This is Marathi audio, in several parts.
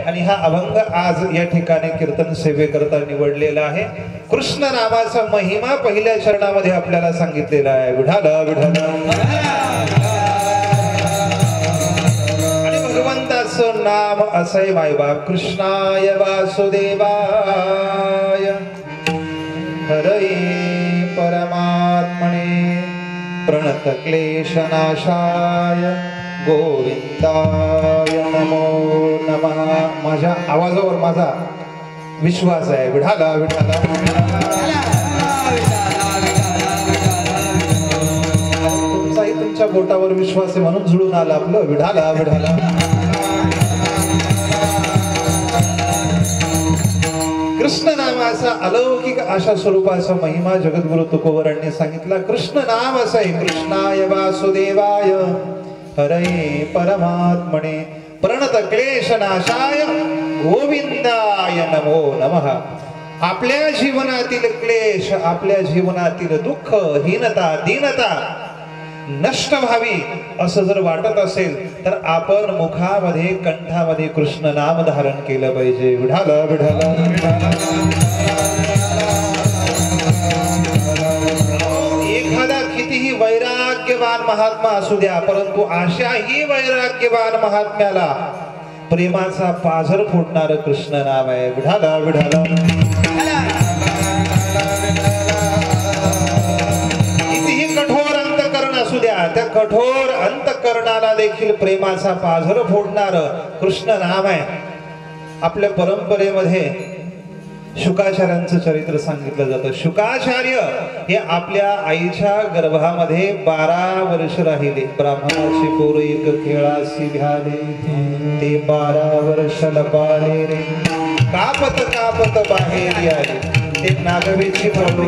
आणि हा अभंग आज या ठिकाणी कीर्तन सेवेकरता निवडलेला आहे। कृष्ण नामाचा महिमा पहिल्या चरणामध्ये आपल्याला सांगितलेला आहे। विठाला विठाला आणि भगवंताचं नाम असय मायबाप कृष्णाय वासुदेवाय हरये परमात्मने प्रणत क्लेशनाशाय गोविंदाय नमो नमः। माझ्या आवाजावर माझा विश्वास आहे। विठाला विठाला तुमचाही तुमच्या बोटावर विश्वास आहे म्हणून जुळून आला आपलं। विठाला विठाला कृष्ण नामाचा अलौकिक अशा स्वरूपाचा महिमा जगद्गुरु तुकोबरांनी सांगितला। कृष्ण नाम असं आहे कृष्णाय वासुदेवाय हरये परमात्मने प्रणत क्लेशनाशाय गोविंदाय नमो नमः। आपल्या जीवनातील क्लेश आपल्या जीवनातील दुःख हीनता दीनता नष्ट व्हावी असं जर वाटत असेल तर आपण मुखामध्ये कंठामध्ये कृष्ण नाम धारण केलं पाहिजे। विठाला विठाला एखादा कितीही वैराग्यवान महात्मा असू द्या परंतु अशाही वैराग्यवान महात्म्याला प्रेमाचा पाझर फोडणारं कृष्ण नाम आहे। विठाला विठाला कितीही कठोर अंतःकरण असू द्या त्या कठोर अंतःकरणाला देखील प्रेमाचा पाझर फोडणारं कृष्ण नाम आहे। आपल्या परंपरेमध्ये शुकाचार्यांचं चरित्र सांगितलं जातं। शुकाचार्य हे आपल्या आईच्या गर्भामध्ये 12 वर्ष राहिले। ब्राह्मणाची पोर एक खेळासी घ्याले ते 12 वर्ष लपाले रे कापत कापत बाहेर आले ते नागवेची प्रभू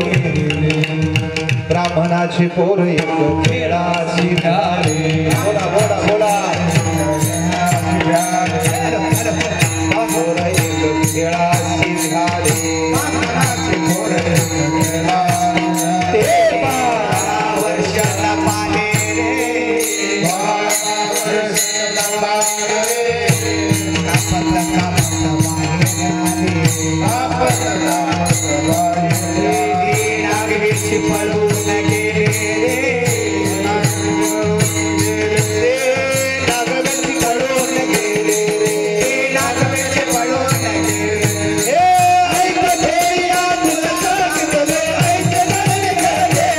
ब्राह्मणाची पोर एक खेळासी घ्याले बोला बोला बोला पोर एक खेळासी घ्याले ते 12 वर्ष लपाले रे 12 वर्ष लपाले रे कापत कापत बाहेर आले कापत कापत बाहेर आले नागवेची पळून गेले रे नागवेची पळून गेले रे नागवेची पळून गेले हे ऐक देया तुला सांगितले ऐक गाणे गाणे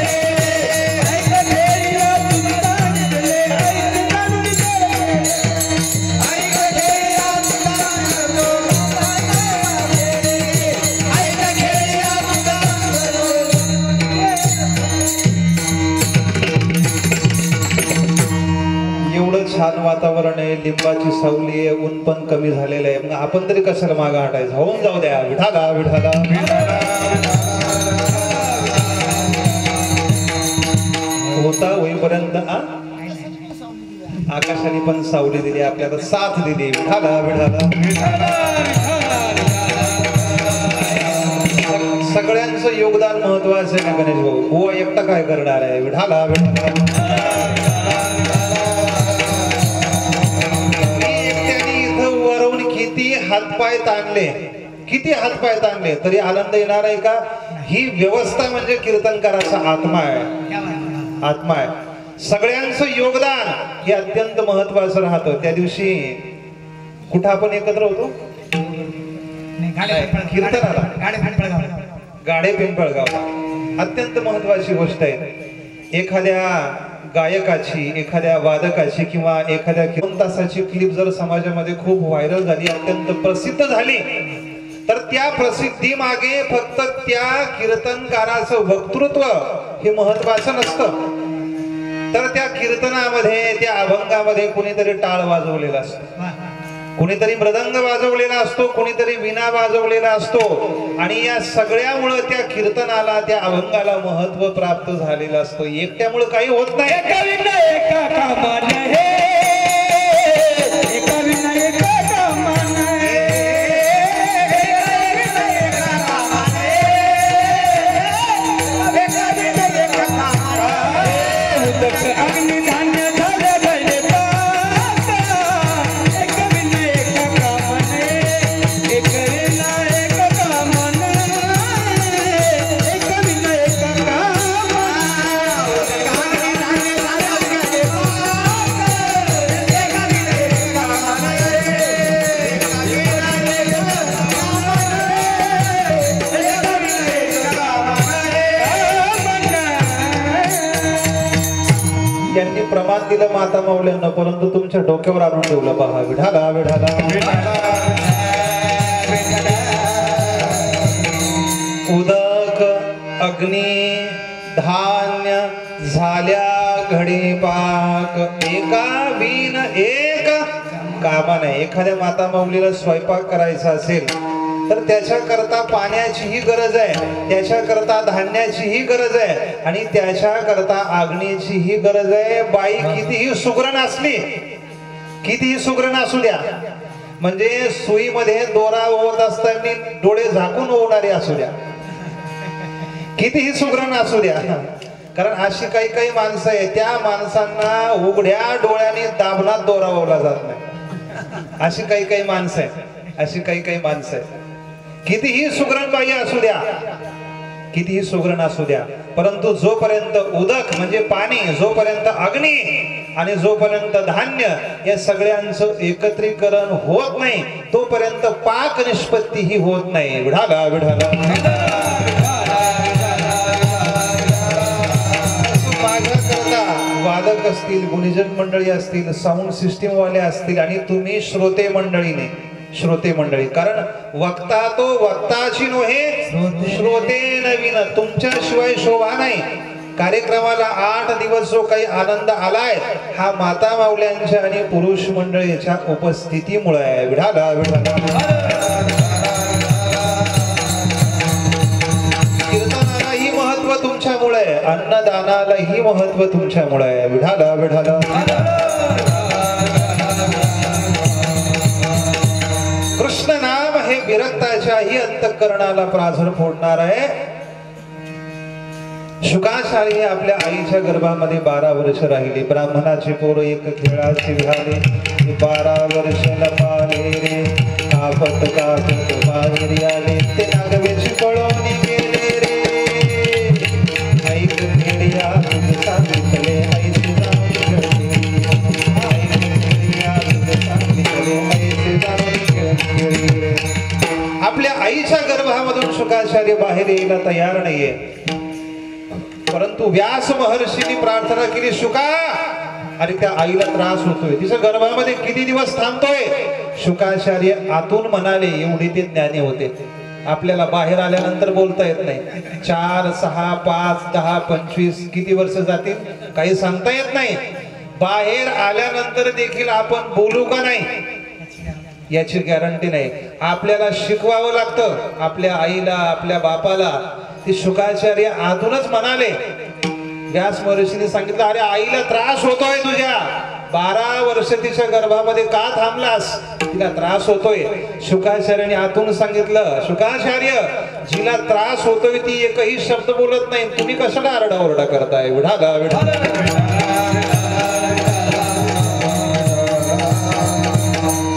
ऐक देया तुला सांगितले ऐक गाणे ऐक देया तुला सांगितले ऐक देया तुला एवढं छान वातावरण आहे लिंबाची सावली आहे ऊन पण कमी झालेलं आहे मग आपण तरी कशाला मागं हटायचं होऊन जाऊ द्या। विठाला विठाला होता होईपर्यंत आकाशाने पण सावली दिली आपल्याला साथ दिली। विठाला विठाला सगळ्यांचं योगदान महत्वाचं आहे ना गणेश भाऊ। बुवा एकटा काय करणार आहे। विठाला विठाला किती हातपाय ताणले तरी आनंद येणार आहे का। ही व्यवस्था म्हणजे कीर्तनकाराचा आत्मा आहे। आत्मा आहे सगळ्यांचं योगदान हे अत्यंत महत्वाचं राहतं। त्या दिवशी कुठं आपण एकत्र होतो कीर्तनाला गाडे पिंपळगाव अत्यंत महत्वाची गोष्ट आहे। एखाद्या गायकाची एखाद्या वादकाची किंवा एखाद्या 2 तासाची क्लिप जर समाजामध्ये खूप व्हायरल झाली अत्यंत प्रसिद्ध झाली तर त्या प्रसिद्धी मागे फक्त त्या कीर्तनकाराचं वक्तृत्व हे महत्वाचं नसतं तर त्या कीर्तनामध्ये त्या अभंगामध्ये कुणीतरी टाळ वाजवलेला असतो कुणीतरी मृदंग वाजवलेला असतो कुणीतरी वीणा वाजवलेला असतो आणि या सगळ्यामुळे त्या कीर्तनाला त्या अभंगाला महत्व प्राप्त झालेलं असतं। एकट्यामुळे काही होत नाही। एका विना एका कामाने हे एका विना एका कामाने एका कामाने एका विना एका कामाने उदक अग्नी धान्य झाले जायले एका विना एका कामाने आव्हान दिलं माता माऊल्यांना, परंतु तुमच्या डोक्यावर आणून ठेवलं पहा. विठाला विठाला उदक अग्नी धान्य झाल्या घडी पाक, एका बिन एक कामा नाही. एखाद्या माता माऊलीला स्वयंपाक करायचा असेल तर त्याच्याकरता पाण्याचीही गरज आहे, त्याच्याकरता धान्याचीही गरज आहे आणि त्याच्याकरता अग्नीचीही गरज आहे. बाई कितीही सुगरण असली, कितीही सुगरण असू द्या, म्हणजे सुईमध्ये दोरा ओवत असताना डोळे झाकून ओवणारी असू द्या, कितीही सुगरण असू द्या, कारण अशी काही काही माणसं आहे त्या माणसांना उघड्या डोळ्याने दाबनात दोरा ओवला जात नाही. अशी काही काही माणसं आहे, अशी काही काही माणसं आहे. कितीही सुगरण बाई असू द्या, कितीही सुगरण असू द्या, परंतु जोपर्यंत उदक म्हणजे पाणी, जोपर्यंत अग्नी आणि जोपर्यंत धान्य या सगळ्यांचं एकत्रीकरण होत नाही तोपर्यंत पाक निष्पत्ती ही होत नाही. विढाला विढाला माझ्याकरता वादक असतील, गुणीजन मंडळी असतील, साऊंड सिस्टीम वाले असतील आणि तुम्ही श्रोते मंडळीने, श्रोते मंडळी, कारण वक्ता तो वक्ताची नव्हे श्रोते नवीन, तुमच्याशिवाय शोभा नाही. कार्यक्रमाला 8 दिवस जो काही आनंद आलाय हा माता माऊल्यांच्या आणि पुरुष मंडळीच्या उपस्थितीमुळे आहे. विढाला विढाला कीर्तनालाही महत्व तुमच्यामुळे, अन्नदानालाही महत्व तुमच्यामुळे आहे. विढाला विढाला कृष्ण नाम हे विरक्ताच्याही अंतःकरणाला प्राझर फोडणार आहे. शुकाचार्य आपल्या आईच्या गर्भामध्ये 12 वर्ष राहिले. ब्राह्मणाचे पोर एक खेळाचे झाले, 12 वर्ष लपाले रे, कापत कापत बाहेर आले, ते नागवेची पळून गेले रे. ऐक खेड्या तुझ सांगितले, ऐसे जाऊन खेळली, ऐक खेड्या तुझ सांगितले, ऐसे जाऊन खेळली रे. आपल्या आईच्या गर्भामधून शुकाचार्य बाहेर यायला तयार नाहीये, परंतु व्यास महर्षींनी प्रार्थना केली, शुका अरे त्या आईला त्रास होतोय, तिच्या गर्भामध्ये किती दिवस थांबतोय. शुकाचार्य आतून म्हणाले, एवढे ते ज्ञानी होते, आपल्याला बाहेर आल्यानंतर बोलता येत नाही. 4, 6, 5, 10, 25 किती वर्ष जातील काही सांगता येत नाही. बाहेर आल्यानंतर देखील आपण बोलू का नाही याची गॅरंटी नाही. आपल्याला शिकवावं लागतं आपल्या आईला, आपल्या बापाला. ते शुकाचार्य आतूनच म्हणाले, व्यास महर्षीने सांगितलं, अरे आईला त्रास होतोय तुझ्या, 12 वर्ष तिच्या गर्भामध्ये का थांबलास, तिला त्रास होतोय. शुकाचार्याने आतून सांगितलं, शुकाचार्य जिला त्रास होतोय ती एकही शब्द बोलत नाही, तुम्ही कशाला आरडाओरडा करताय. विढाला विढाला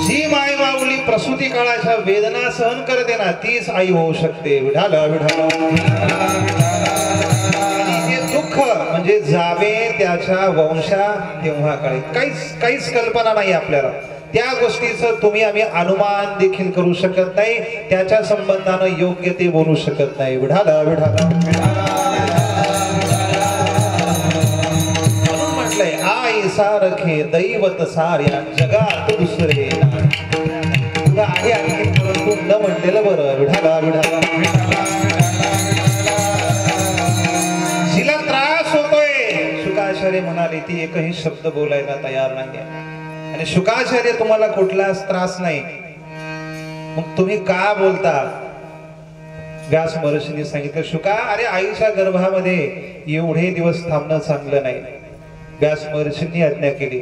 जी माय माऊली प्रसूती काळाच्या वेदना सहन करते ना तीच आई होऊ शकते. विढाला विढाला दुःख म्हणजे जावे त्याच्या वंशा तेव्हा कळे. काहीच कल्पना नाही आपल्याला, त्या गोष्टीचं तुम्ही आम्ही अनुमान देखील करू शकत नाही, त्याच्या संबंधानं योग्य ते बोलू शकत नाही. विढाला विढाला म्हणून म्हटलंय, आई सारखे दैवत साऱ्या जगात दुसरे तुला आहे आणखी, परंतु न म्हटलेलं बरं. विढाला विढाला जिला त्रास होतोय, शुकाचार्य म्हणाले, ती एकही शब्द बोलायला तयार नाही. आणि शुकाचार्य तुम्हाला कुठलाच त्रास नाही, मग तुम्ही का बोलता. व्यास महर्षींनी सांगितलं, शुका अरे आईच्या गर्भामध्ये एवढे दिवस थांबणं चांगलं नाही. व्यास महर्षींनी आज्ञा केली,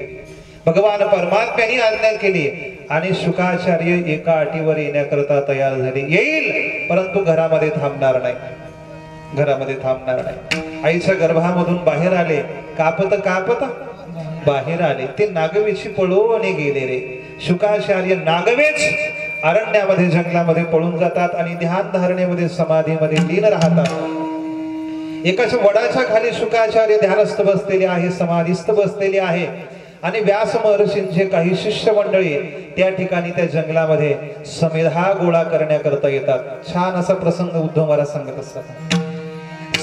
भगवान परमात्म्याने आज्ञा केली आणि शुकाचार्य एका अटीवर येण्याकरता तयार झाले. येईल परंतु घरामध्ये थांबणार नाही, घरामध्ये थांबणार नाही. आईच्या गर्भामधून बाहेर आले, कापत कापत बाहेर आले, ते नागवेची पळून गेले रे. शुकाचार्य नागवेच अरण्यामध्ये जंगलामध्ये पळून जातात आणि ध्यान धारणेमध्ये समाधीमध्ये लीन राहतात. एकाच वडाच्या खाली शुकाचार्य ध्यानस्थ बसलेले आहे, समाधीस्थ बसलेले आहे आणि व्यास महर्षींचे काही शिष्य मंडळी त्या ठिकाणी त्या जंगलामध्ये समिधा गोळा करण्याकरता येतात. छान असा प्रसंग उद्धव महाराज सांगत असतात.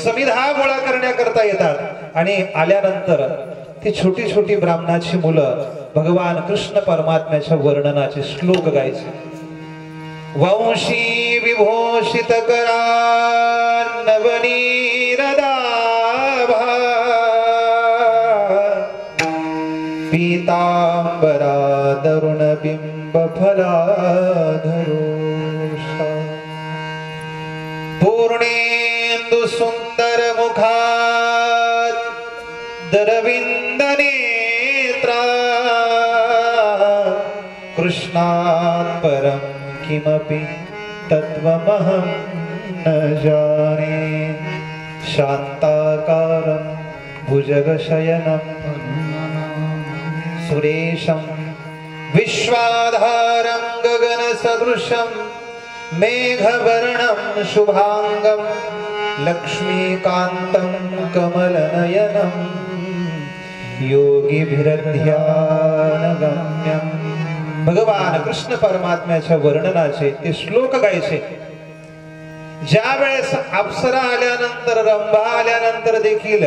समिधा गोळा करण्याकरता येतात आणि आल्यानंतर ती छोटी छोटी ब्राह्मणाची मुलं भगवान कृष्ण परमात्म्याच्या वर्णनाचे श्लोक गायचे. वंशी विभूषित करा नवनीरदाभा पीतांबरा दरुण बिंब फलाधरोषा पूर्णेन्दु सुंदर मुखात दरविंद नेत्रा कृष्णात् परं किमपि तत्त्वमहं न जाने शान्ताकारं भुजगशयनं सुरेशं विश्वाधारं गगनसदृशं मेघवर्णं शुभांगं लक्ष्मीकान्तं कमलनयनं योगिभिर्ध्यानगम्यं. भगवान कृष्ण परमात्म्याच्या वर्णनाचे ते श्लोक गायचे. ज्या वेळेस अप्सरा आल्यानंतर रंभा आल्यानंतर देखील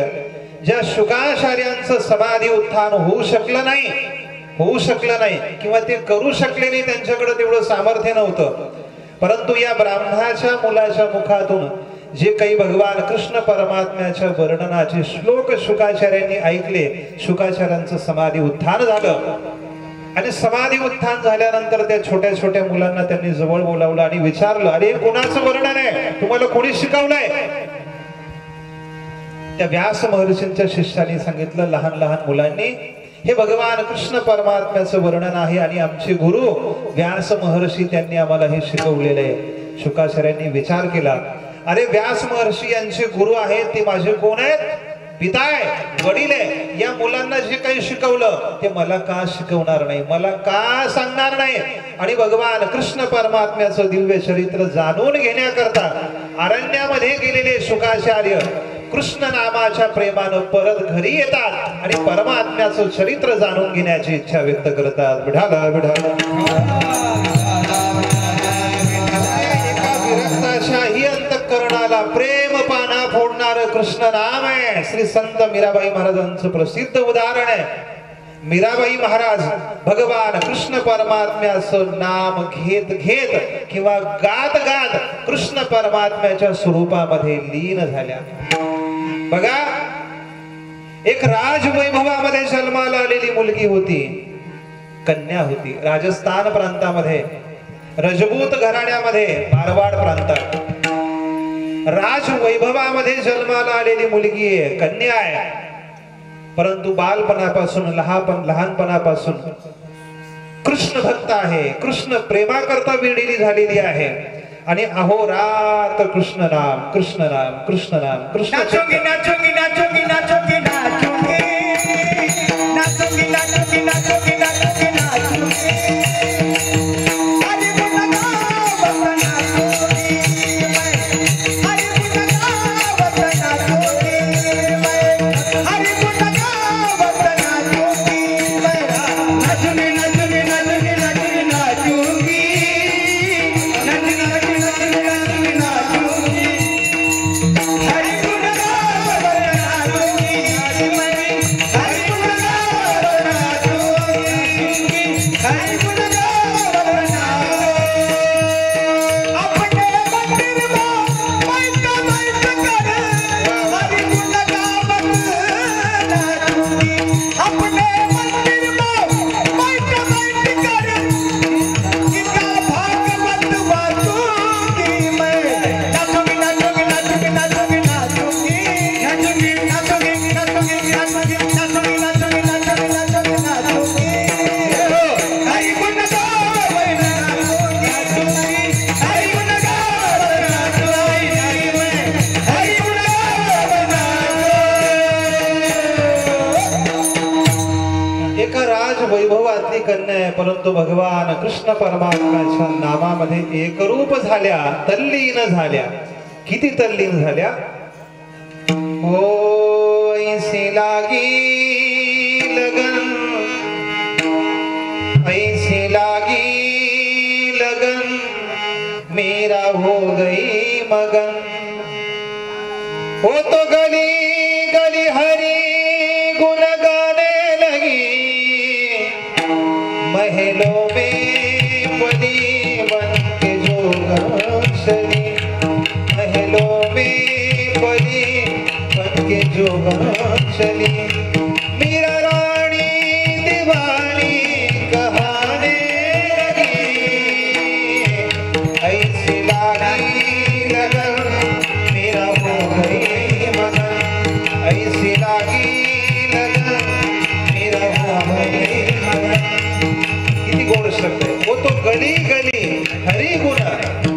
ज्या शुकाचार्यांचं समाधी उत्थान होऊ शकलं नाही किंवा ते करू शकले नाही, त्यांच्याकडे तेवढं सामर्थ्य नव्हतं. परंतु या ब्राह्मणाच्या मुलाच्या मुखातून जे काही भगवान कृष्ण परमात्म्याच्या वर्णनाचे श्लोक शुकाचार्यांनी ऐकले, शुकाचार्यांचं समाधी उत्थान झालं. आणि समाधी उत्थान झाल्यानंतर त्या छोट्या छोट्या मुलांना त्यांनी जवळ बोलावलं आणि विचारलं, अरे कोणाचं वर्णन आहे, तुम्हाला कोणी शिकवलंय? त्या व्यास महर्षींच्या शिष्याने सांगितलं, लहान लहान मुलांनी हे भगवान कृष्ण परमात्म्याचं वर्णन आहे आणि आमचे गुरु व्यास महर्षी त्यांनी आम्हाला हे शिकवलेलं आहे. शुकाचार्यांनी विचार केला, अरे व्यास महर्षी यांचे गुरु आहेत ते माझे कोण आहेत? पिता आहे, वडील आहे. या मुलांना जे काही शिकवलं ते मला का शिकवणार नाही, मला का सांगणार नाही? आणि भगवान कृष्ण परमात्म्याचं दिव्य चरित्र जाणून घेण्याकरता अरण्यामध्ये गेलेले शुकाचार्य कृष्ण नामाच्या प्रेमानं परत घरी येतात आणि परमात्म्याचं चरित्र जाणून घेण्याची इच्छा व्यक्त करतात. विठाला विठाला. विरक्ताशाही अंतःकरणाला प्रेम पाना फोडणार कृष्ण नाम आहे. श्री संत मीराबाई महाराजांचं प्रसिद्ध उदाहरण आहे. मीराबाई महाराज भगवान कृष्ण परमात्म्याचं नाम घेत घेत किंवा गात गात कृष्ण परमात्म्याच्या स्वरूपामध्ये लीन झाल्या. बघा, एक राजवैभवामध्ये जन्माला आलेली मुलगी होती, कन्या होती. राजस्थान प्रांतामध्ये रजपूत घराण्यामध्ये, मारवाड प्रांतात राजवैभवामध्ये जन्माला आलेली मुलगी आहे, कन्या आहे. परंतु बालपणापासून लहानपणापासून कृष्ण भक्त आहे, कृष्ण प्रेमाकरता वेडलेली झालेली आहे. आणि अहोरात्र कृष्ण नाम कृष्ण नाम कृष्ण नाम कृष्ण. नाचोगी नाचोगी नाचोगी नाचोगी नाचोगी नाचोगी नाचोगी नाचोगी नाचोगी नाचोगी. वैभवातली कन्या आहे, परंतु भगवान कृष्ण परमात्म्याच्या नामामध्ये एकरूप झाल्या, तल्लीन झाल्या. किती तल्लीन झाल्या? ओ ऐसी लागी लगन, ऐसी लागी लगन, मेरा हो गई मगन. वो तो गली गली हरी गुण गाने चली मीरा रानी दीवानी कहाने लगी ऐसी लागी लगन मेरा हो गई मगन ऐसी लागी लगन मेरा हो गई मगन। किती गोड शब्द आहे। वो तो गली गली हरी गुना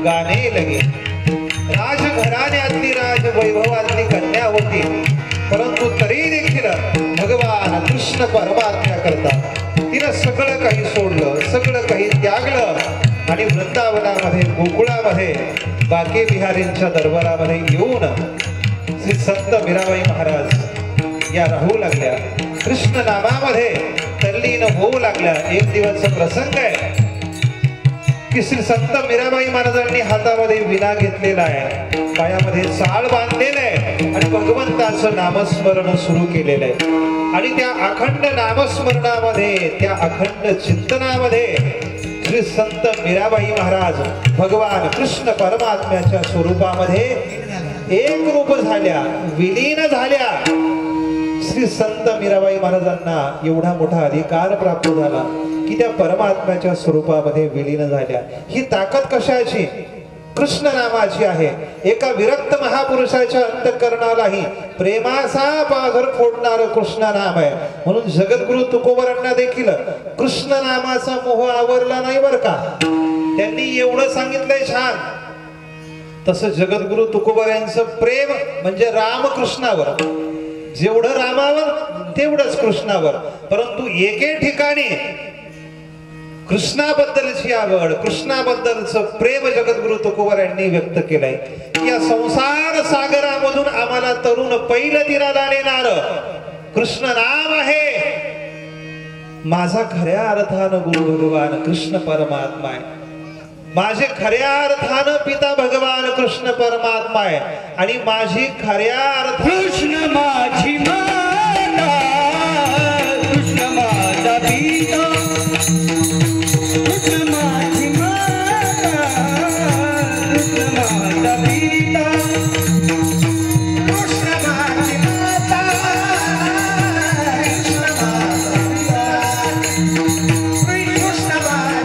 गाणे लगे। राजघराण्यातली राजवैभवातली कन्या होती परंतु तरी देखील भगवान कृष्ण परमात्म्या करता तिनं सगळं काही सोडलं सगळं काही त्यागलं आणि वृंदावनामध्ये गोकुळामध्ये बाके बिहारींच्या दरबारामध्ये येऊन श्री संत मीराबाई महाराज या राहू लागल्या कृष्ण नामामध्ये तल्लीन होऊ लागल्या। एक दिवसचा प्रसंग आहे की श्री संत मीराबाई महाराजांनी हातामध्ये विणा घेतलेला आहे पायामध्ये साळ बांधलेलं आहे आणि भगवंताचं नामस्मरण सुरू केलेलं आहे आणि त्या अखंड नामस्मरणामध्ये त्या अखंड चिंतनामध्ये श्री संत मीराबाई महाराज भगवान कृष्ण परमात्म्याच्या स्वरूपामध्ये एक रूप झाल्या विलीन झाल्या। श्री संत मीराबाई महाराजांना एवढा मोठा अधिकार प्राप्त झाला की त्या परमात्म्याच्या स्वरूपामध्ये विलीन झाल्या। ही ताकद कशाची? कृष्ण नामाची आहे। एका विरक्त महापुरुषाच्या अंतःकरणालाही प्रेमाचा पाझर फोडणारं कृष्ण नाम आहे म्हणून जगद्गुरु तुकोबरांना देखील कृष्ण नामाचा मोह आवरला नाही बर का। त्यांनी एवढं सांगितलंय छान तसं जगद्गुरु तुकोबरांचं प्रेम म्हणजे रामकृष्णावर जेवढं रामावर तेवढंच कृष्णावर परंतु एके ठिकाणी कृष्णाबद्दलची आवड कृष्णाबद्दलचं प्रेम जगद्गुरु तुकोबर यांनी व्यक्त केलंय। या संसार सागरामधून आम्हाला तरुण पहिलं तीराला नेणार कृष्ण नाम आहे। माझा खऱ्या अर्थानं गुरु भगवान कृष्ण परमात्मा आहे माझे खऱ्या अर्थानं पिता भगवान कृष्ण परमात्मा आहे आणि माझी खऱ्या अर्थानं कृष्ण माझी माता कृष्ण माझा पिता कृष्ण माझी माता कृष्ण माझा पिता कृष्ण माझी माता कृष्ण माझा पिता कृष्ण माझी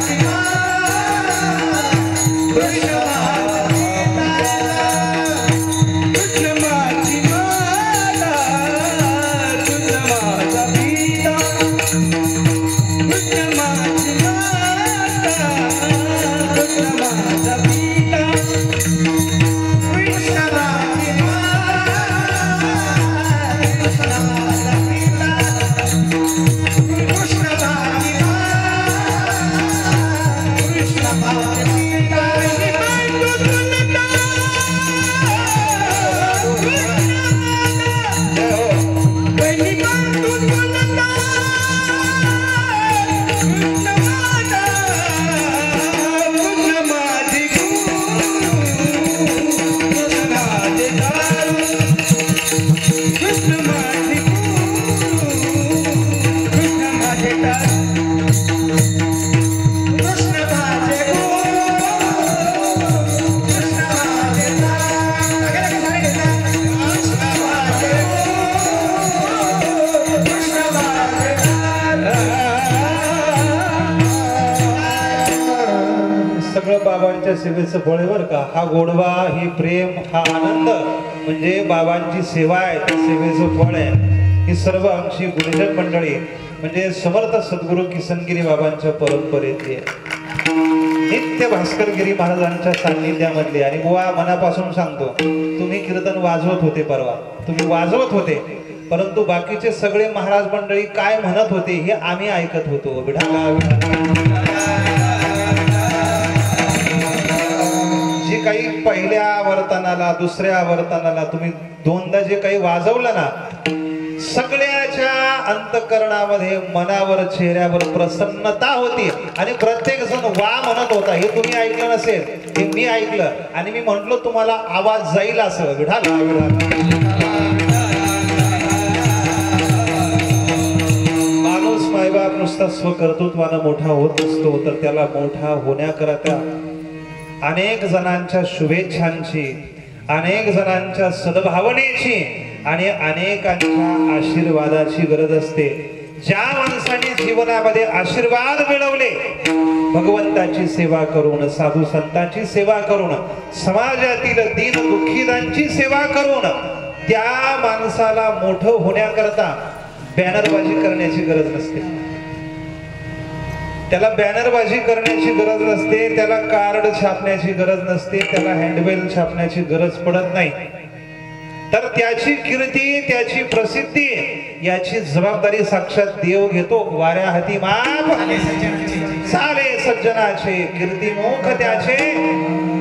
बाबांच्या सेवेचं फळ बर का। हा गोडवा ही प्रेम हा आनंद म्हणजे बाबांची सेवा आहे त्या सेवेचं फळ आहे। ही सर्व आमची गुरुजन मंडळी म्हणजे समर्थ सद्गुरू किसनगिरी बाबांच्या परंपरेतली नित्य भास्करगिरी महाराजांच्या सान्निध्यामधली। आणि बुवा मनापासून सांगतो तुम्ही कीर्तन वाजवत होते परवा तुम्ही वाजवत होते परंतु बाकीचे सगळे महाराज मंडळी काय म्हणत होते हे आम्ही ऐकत होतो। जे काही पहिल्या आवर्तनाला दुसऱ्या आवर्तनाला तुम्ही दोनदा जे काही वाजवलं ना सगळ्याच्या अंतःकरणामध्ये मनावर चेहऱ्यावर प्रसन्नता होती आणि प्रत्येक जण वा म्हणत होता। हे तुम्ही ऐकलं नसेल हे मी ऐकलं आणि मी म्हंटलो तुम्हाला आवाज जाईल असं। विठाला माणूस मायबाप नुसता स्वकर्तृत्वानं मोठा होत असतो तर त्याला मोठा होण्याकरता अनेक जणांच्या शुभेच्छांची अनेक जणांच्या सद्भावनेची आणि अनेकांच्या आशीर्वादाची गरज असते. ज्या माणसाने जीवनामध्ये आशीर्वाद मिळवले, भगवंताची सेवा करून, साधू संतांची सेवा करून, समाजातील दीन दुःखीदांची सेवा करून, त्या माणसाला मोठं होण्याकरता बॅनरबाजी करण्याची गरज नसते. त्याला बॅनरबाजी करण्याची गरज नसते, त्याला कार्ड छापण्याची गरज नसते, त्याला हँडबिल छापण्याची गरज पडत नाही. तर त्याची कीर्ती, त्याची प्रसिद्धी याची जबाबदारी साक्षात देव घेतो. वाऱ्या हाती माप साले सज्जनाचे, कीर्तिमुख त्याचे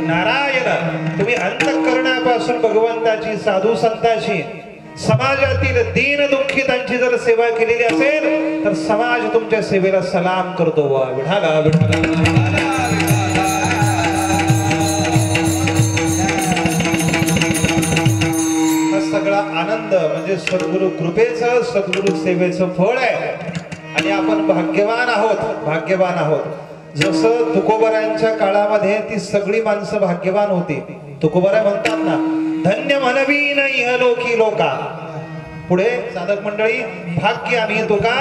नारायण. तुम्ही अंतःकरणापासून भगवंताची, साधू संतांची, समाजातील दीन दुःखितांची जर सेवा केलेली असेल तर समाज तुमच्या सेवेला सलाम करतो. वा विठाला विठाला. सगळा आनंद म्हणजे सद्गुरु कृपेचं, सद्गुरु सेवेचं फळ आहे. आणि आपण भाग्यवान आहोत, भाग्यवान आहोत. जसं तुकोबरायांच्या काळामध्ये ती सगळी माणसं भाग्यवान होती. तुकोबराय म्हणतात ना, धन्य म्हणवी न इहलोकी लोका. पुढे साधक मंडळी, भाग्य आम्ही तुका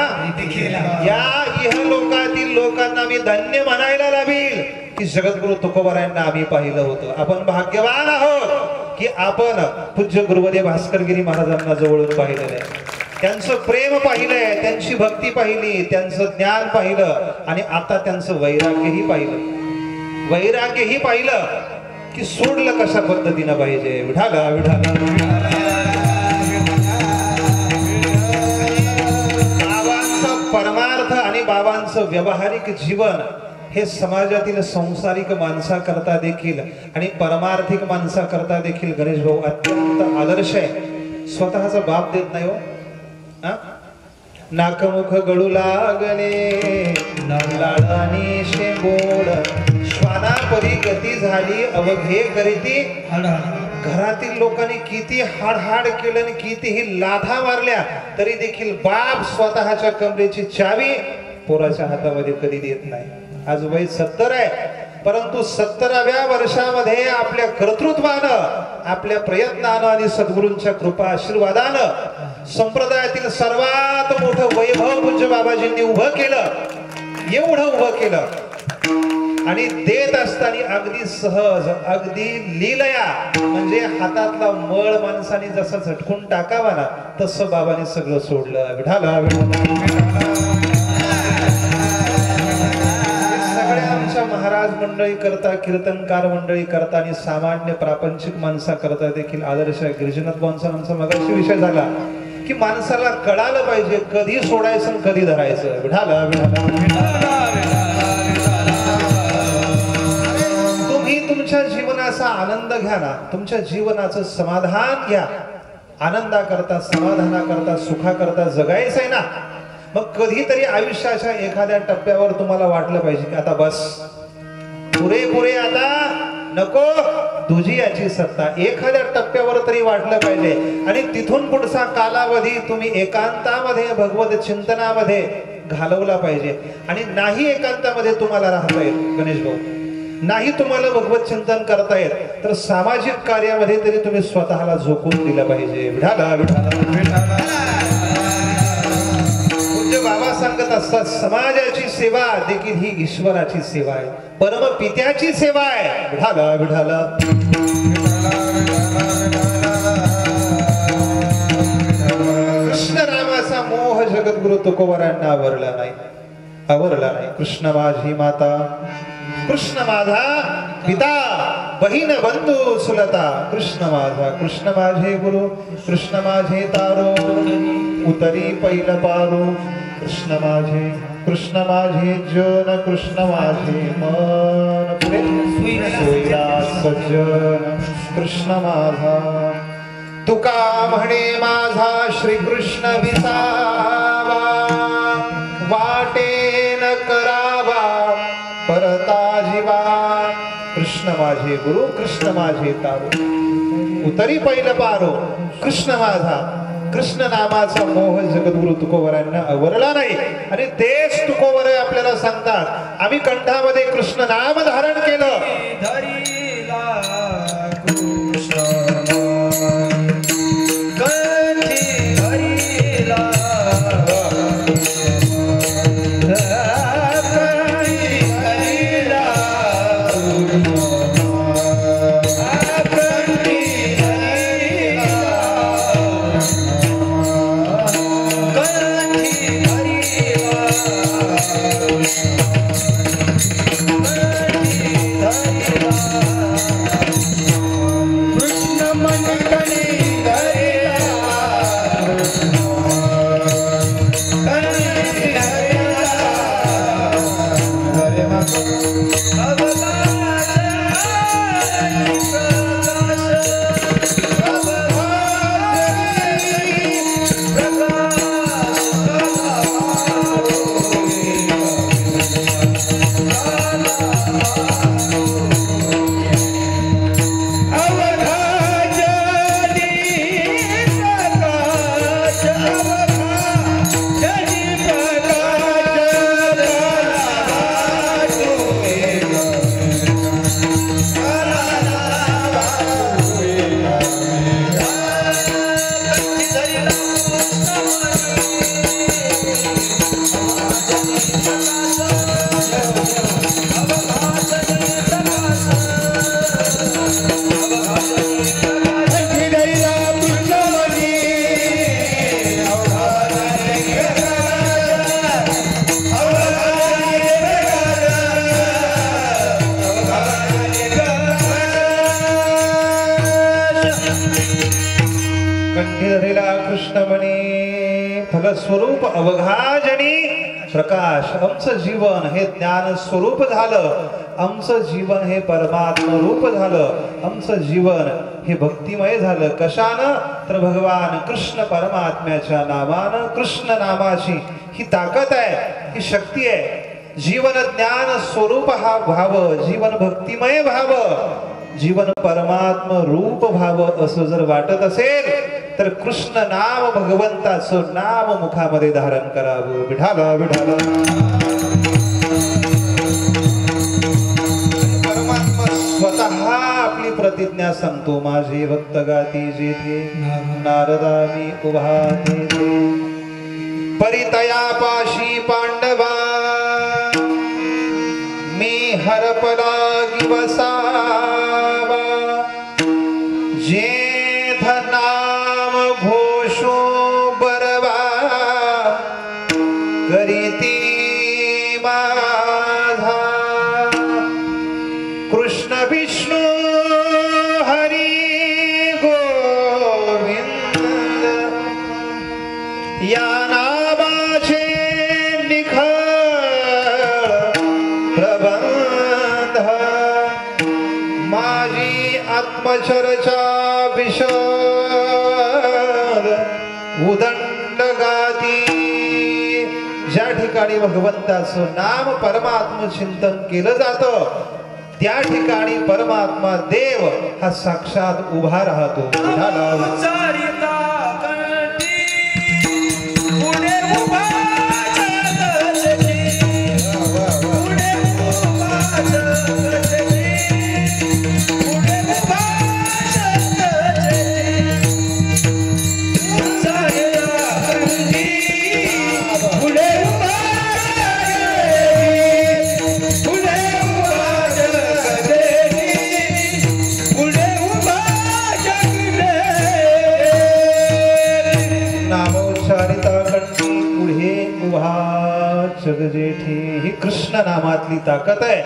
या इहलोकातील लोकांना मी धन्य म्हणायला लावील की जगद्गुरु तुकोबरायांना आम्ही पाहिलं होतं. आपण भाग्यवान आहोत की आपण पूज्य गुरुवर्य भास्करगिरी महाराजांना जवळून पाहिलेलं आहे. त्यांचं प्रेम पाहिलंय, त्यांची भक्ती पाहिली, त्यांचं ज्ञान पाहिलं आणि आता त्यांचं वैराग्यही पाहिलं. वैराग्यही पाहिलं की सोडलं कशा पद्धतीनं पाहिजे. विठाला विठाला. बाबांचं परमार्थ आणि बाबांचं व्यावहारिक जीवन हे समाजातील संसारिक माणसाकरता देखील आणि परमार्थिक माणसाकरता देखील गणेश भाऊ अत्यंत आदर्श आहे. स्वतःचा बाप देत नाही हो. नाकमुख गळू लागले लाडानी शेंबोड, श्वाना परी गती झाली अवघे करीती. घरातील लोकांनी किती हाडहाड केलं आणि कितीही लाथा मारल्या तरी देखील बाप स्वतःच्या कमरेची चावी पोराच्या हातामध्ये कधी देत नाही. आज वय 70 आहे, परंतु 70व्या वर्षामध्ये आपल्या कर्तृत्वानं, आपल्या प्रयत्नानं आणि सद्गुरूंच्या कृपा आशीर्वादानं संप्रदायातील सर्वात मोठं वैभव पूज्य बाबाजींनी उभं केलं. एवढं उभं केलं आणि देत असताना अगदी सहज, अगदी लीलया, म्हणजे हातातला मळ माणसाने जसा झटकून टाकावा ना तसं बाबांनी सगळं सोडलं. विठाला विठाला. महाराज मंडळी करता, कीर्तनकार मंडळी करता आणि सामान्य प्रापंचिक माणसा करता देखील आदर्श गिरिजनाथ बोंसांचा मगाशी विषय झाला की माणसाला कळालं पाहिजे कधी सोडायचं आणि कधी धरायचं. विठाला तुम्ही तुमच्या जीवनाचा आनंद घ्या ना, तुमच्या जीवनाचं समाधान घ्या. आनंदा करता, समाधाना करता, सुखा करता जगायचं आहे ना. मग कधीतरी आयुष्याच्या एखाद्या टप्प्यावर तुम्हाला वाटलं पाहिजे की आता बस, पुरे आता नको, तुझी याची सत्ता. एखाद्या टप्प्यावर तरी वाटलं पाहिजे आणि तिथून पुढचा कालावधी तुम्ही एकांतामध्ये भगवत चिंतनामध्ये घालवला पाहिजे. आणि नाही एकांतामध्ये तुम्हाला राहता येत गणेश भाऊ, नाही तुम्हाला भगवत चिंतन करता येत तर सामाजिक कार्यामध्ये तरी तुम्ही स्वतःला झोकून दिलं पाहिजे. विठाला विठाला. बाबा सांगत असतात समाजाची सेवा देखील ही ईश्वराची सेवा आहे, परमपित्याची सेवा आहे. विठाला विठाला. कृष्ण नामाचा मोह जगद्गुरु तुकोबरायांना आवरला नाही, आवरला नाही. कृष्ण माझी माता, कृष्ण माझा पिता, बहीण बंधू सुलता. कृष्ण माझा, कृष्ण माझे गुरु, कृष्ण माझे तारो, उतरी पैल पारो. कृष्ण माझे, कृष्ण माझे जन, कृष्ण माझे मन, सोयरा सज्जन. कृष्ण माझा, तुका म्हणे माझा श्रीकृष्ण विसावा, वाटेन करावा परता जीवा. कृष्ण माझे गुरु, कृष्ण माझे तारो, उतरी पैल पारो. कृष्ण माझा, कृष्ण नामाचा मोह जगद्गुरु तुकोबरायांना आवरला नाही. आणि तेच तुकोबर आपल्याला सांगतात, आम्ही कंठामध्ये कृष्ण नाम धारण केलं. धरीला कृष्ण कंठी धरेला कृष्णमणी फलस्वरूप अवघाजनी प्रकाश आमचं जीवन हे ज्ञान स्वरूप झालं, आमचं जीवन हे परमात्म रूप झालं, आमचं जीवन हे भक्तिमय झालं. कशानं? तर भगवान कृष्ण परमात्म्याच्या नावानं. कृष्ण नामाची ही ताकद आहे, ही शक्ती आहे. जीवन ज्ञान स्वरूप हा व्हावं, जीवन भक्तिमय व्हावं, जीवन परमात्म रूप व्हावं असं जर वाटत असेल तर कृष्ण नाम भगवंताचं नाम मुखामध्ये धारण करावं. विठाला विठाला. परमात्मा स्वतः आपली प्रतिज्ञा सांगतो. माझे भक्त गाती जेथे नारदा मी उभा तेथे परितयापाशी पांडवा मी हरपला गिवसावा जेथ नाम घोषो बरवा करीती माझा कृष्ण विष्णू हरी गोविंद या नामाचे निखळ प्रबंध माझी आत्मचर्चा विशद उदंड गाती. ज्या ठिकाणी भगवंताचं नाम परमात्म चिंतन केलं जातं त्या ठिकाणी परमात्मा देव हा साक्षात उभा राहतो. जगजेठी ही कृष्ण नामातली ताकद आहे.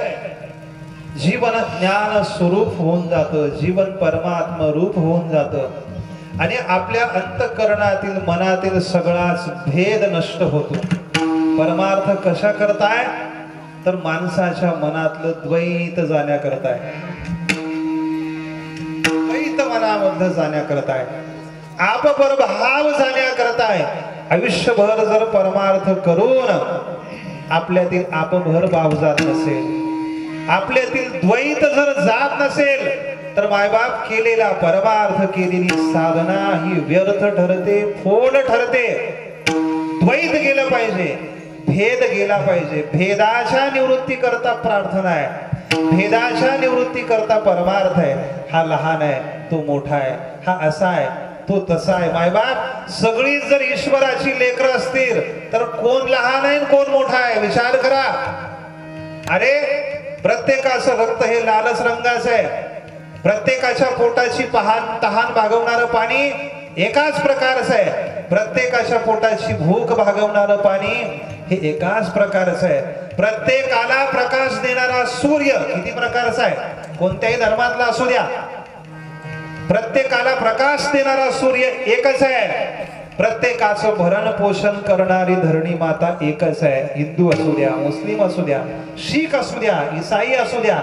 जीवन ज्ञान स्वरूप होऊन जातं, जीवन परमात्म रूप होऊन जातं आणि आपल्या अंतःकरणातील मनातील सगळाच भेद नष्ट होतो. परमार्थ कशा करताय? तर माणसाच्या मनातलं द्वैत जाण्याकरताय, द्वैत मनामधलं जाण्याकरताय, आपपर भाव जाण्याकरताय. आयुष्यभर जर परमार्थ करून आपल्यातील आपभर भाव जात नसेल, आपल्यातील द्वैत जर जात नसेल तर मायबाप केलेला परमार्थ केलेली साधना ही व्यर्थ ठरते, फोड ठरते. द्वैत गेलं पाहिजे, भेद गेला पाहिजे. भेदाच्या निवृत्ती करता प्रार्थना आहे, भेदाच्या निवृत्ती करता परमार्थ आहे. हा लहान आहे, तो मोठा आहे, हा असा आहे, तो तसा आहे. मायबाप सगळी जर ईश्वराची लेकरं असतील तर कोण लहान आहे कोण मोठा आहे विचार करा. अरे प्रत्येकाचं रक्त हे लालच रंगाचं आहे, प्रत्येकाच्या पोटाची तहान भागवणारं पाणी एकाच प्रकारचं आहे, प्रत्येकाच्या पोटाची भूक भागवणारं पाणी हे एकाच प्रकारचं आहे. प्रत्येकाला प्रकाश देणारा सूर्य किती प्रकारचा आहे? कोणत्याही धर्मातला असू द्या, प्रत्येकाला प्रकाश देणारा सूर्य एकच आहे. प्रत्येकाचं भरण पोषण करणारी धरणी माता एकच आहे. हिंदू असू द्या, मुस्लिम असू द्या, शीख असू द्या, ईसाई असू द्या,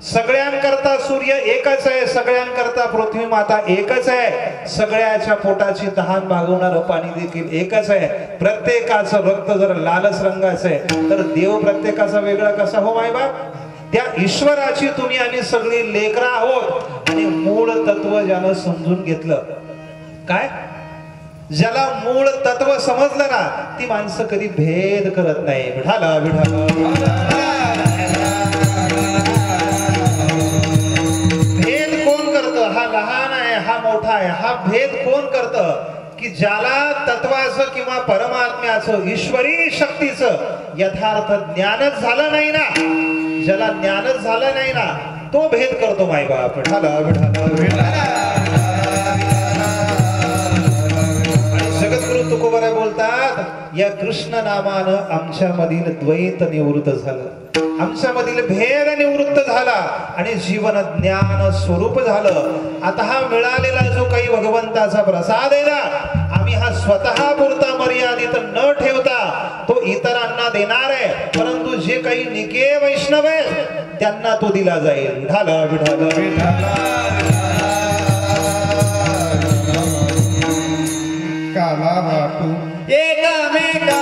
सगळ्यांकरता सूर्य एकच आहे, सगळ्यांकरता पृथ्वी माता एकच आहे. सगळ्याच्या पोटाची तहान भागवणारं पाणी देखील एकच आहे. प्रत्येकाचं रक्त जर लालच रंगाचं आहे तर देव प्रत्येकाचा वेगळा कसा हो मायबाप? त्या ईश्वराची तुम्ही आणि सगळी लेकरं आहोत. आणि मूळ तत्व ज्यानं समजून घेतलं, काय ज्याला मूळ तत्व समजलं ना, ती माणसं कधी भेद करत नाही. विठाला विठाला. भेद कोण करतं? हा लहान आहे, हा मोठा आहे, हा भेद कोण करतं? की ज्याला तत्वाचं किंवा परमात्म्याचं ईश्वरी शक्तीचं यथार्थ ज्ञानच झालं नाही ना, ज्याला ज्ञानच झालं नाही ना, तो भेद करतो मायबाप. विठाला विठाला विठाला. जगद्गुरु तुकोबाराय बोलतात, या कृष्ण नामानं आमच्यामधील द्वैत निवृत्त झालं, आमच्यामधील भेद निवृत्त झाला आणि जीवन ज्ञान स्वरूप झालं. आता हा मिळालेला जो काही भगवंताचा प्रसाद आहे ना, आम्ही हा स्वतः पुरता मर्यादित न ठेवता तो इतरांना देणार आहे. परंतु जे काही निके वैष्णव आहेत त्यांना तो दिला जाईल. विठाला विठाला विठाला काला वाटू एकमेका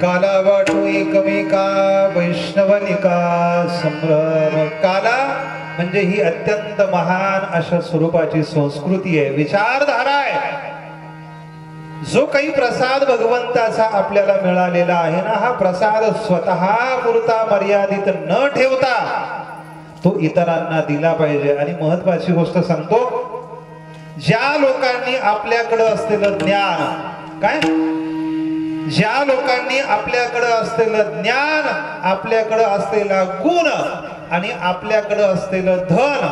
काला वाटू एकमेका वैष्णवनिका संभ्रम. काला म्हणजे ही अत्यंत महान अशा स्वरूपाची संस्कृती आहे, विचारधारा आहे. जो काही प्रसाद भगवंताचा आपल्याला मिळालेला आहे ना, हा प्रसाद स्वतः पुरता मर्यादित न ठेवता तो इतरांना दिला पाहिजे. आणि महत्वाची गोष्ट सांगतो, ज्या लोकांनी आपल्याकडे असलेलं ज्ञान, काय ज्या लोकांनी आपल्याकडे असलेलं ज्ञान, आपल्याकडे असलेला गुण आणि आपल्याकडे असलेलं धन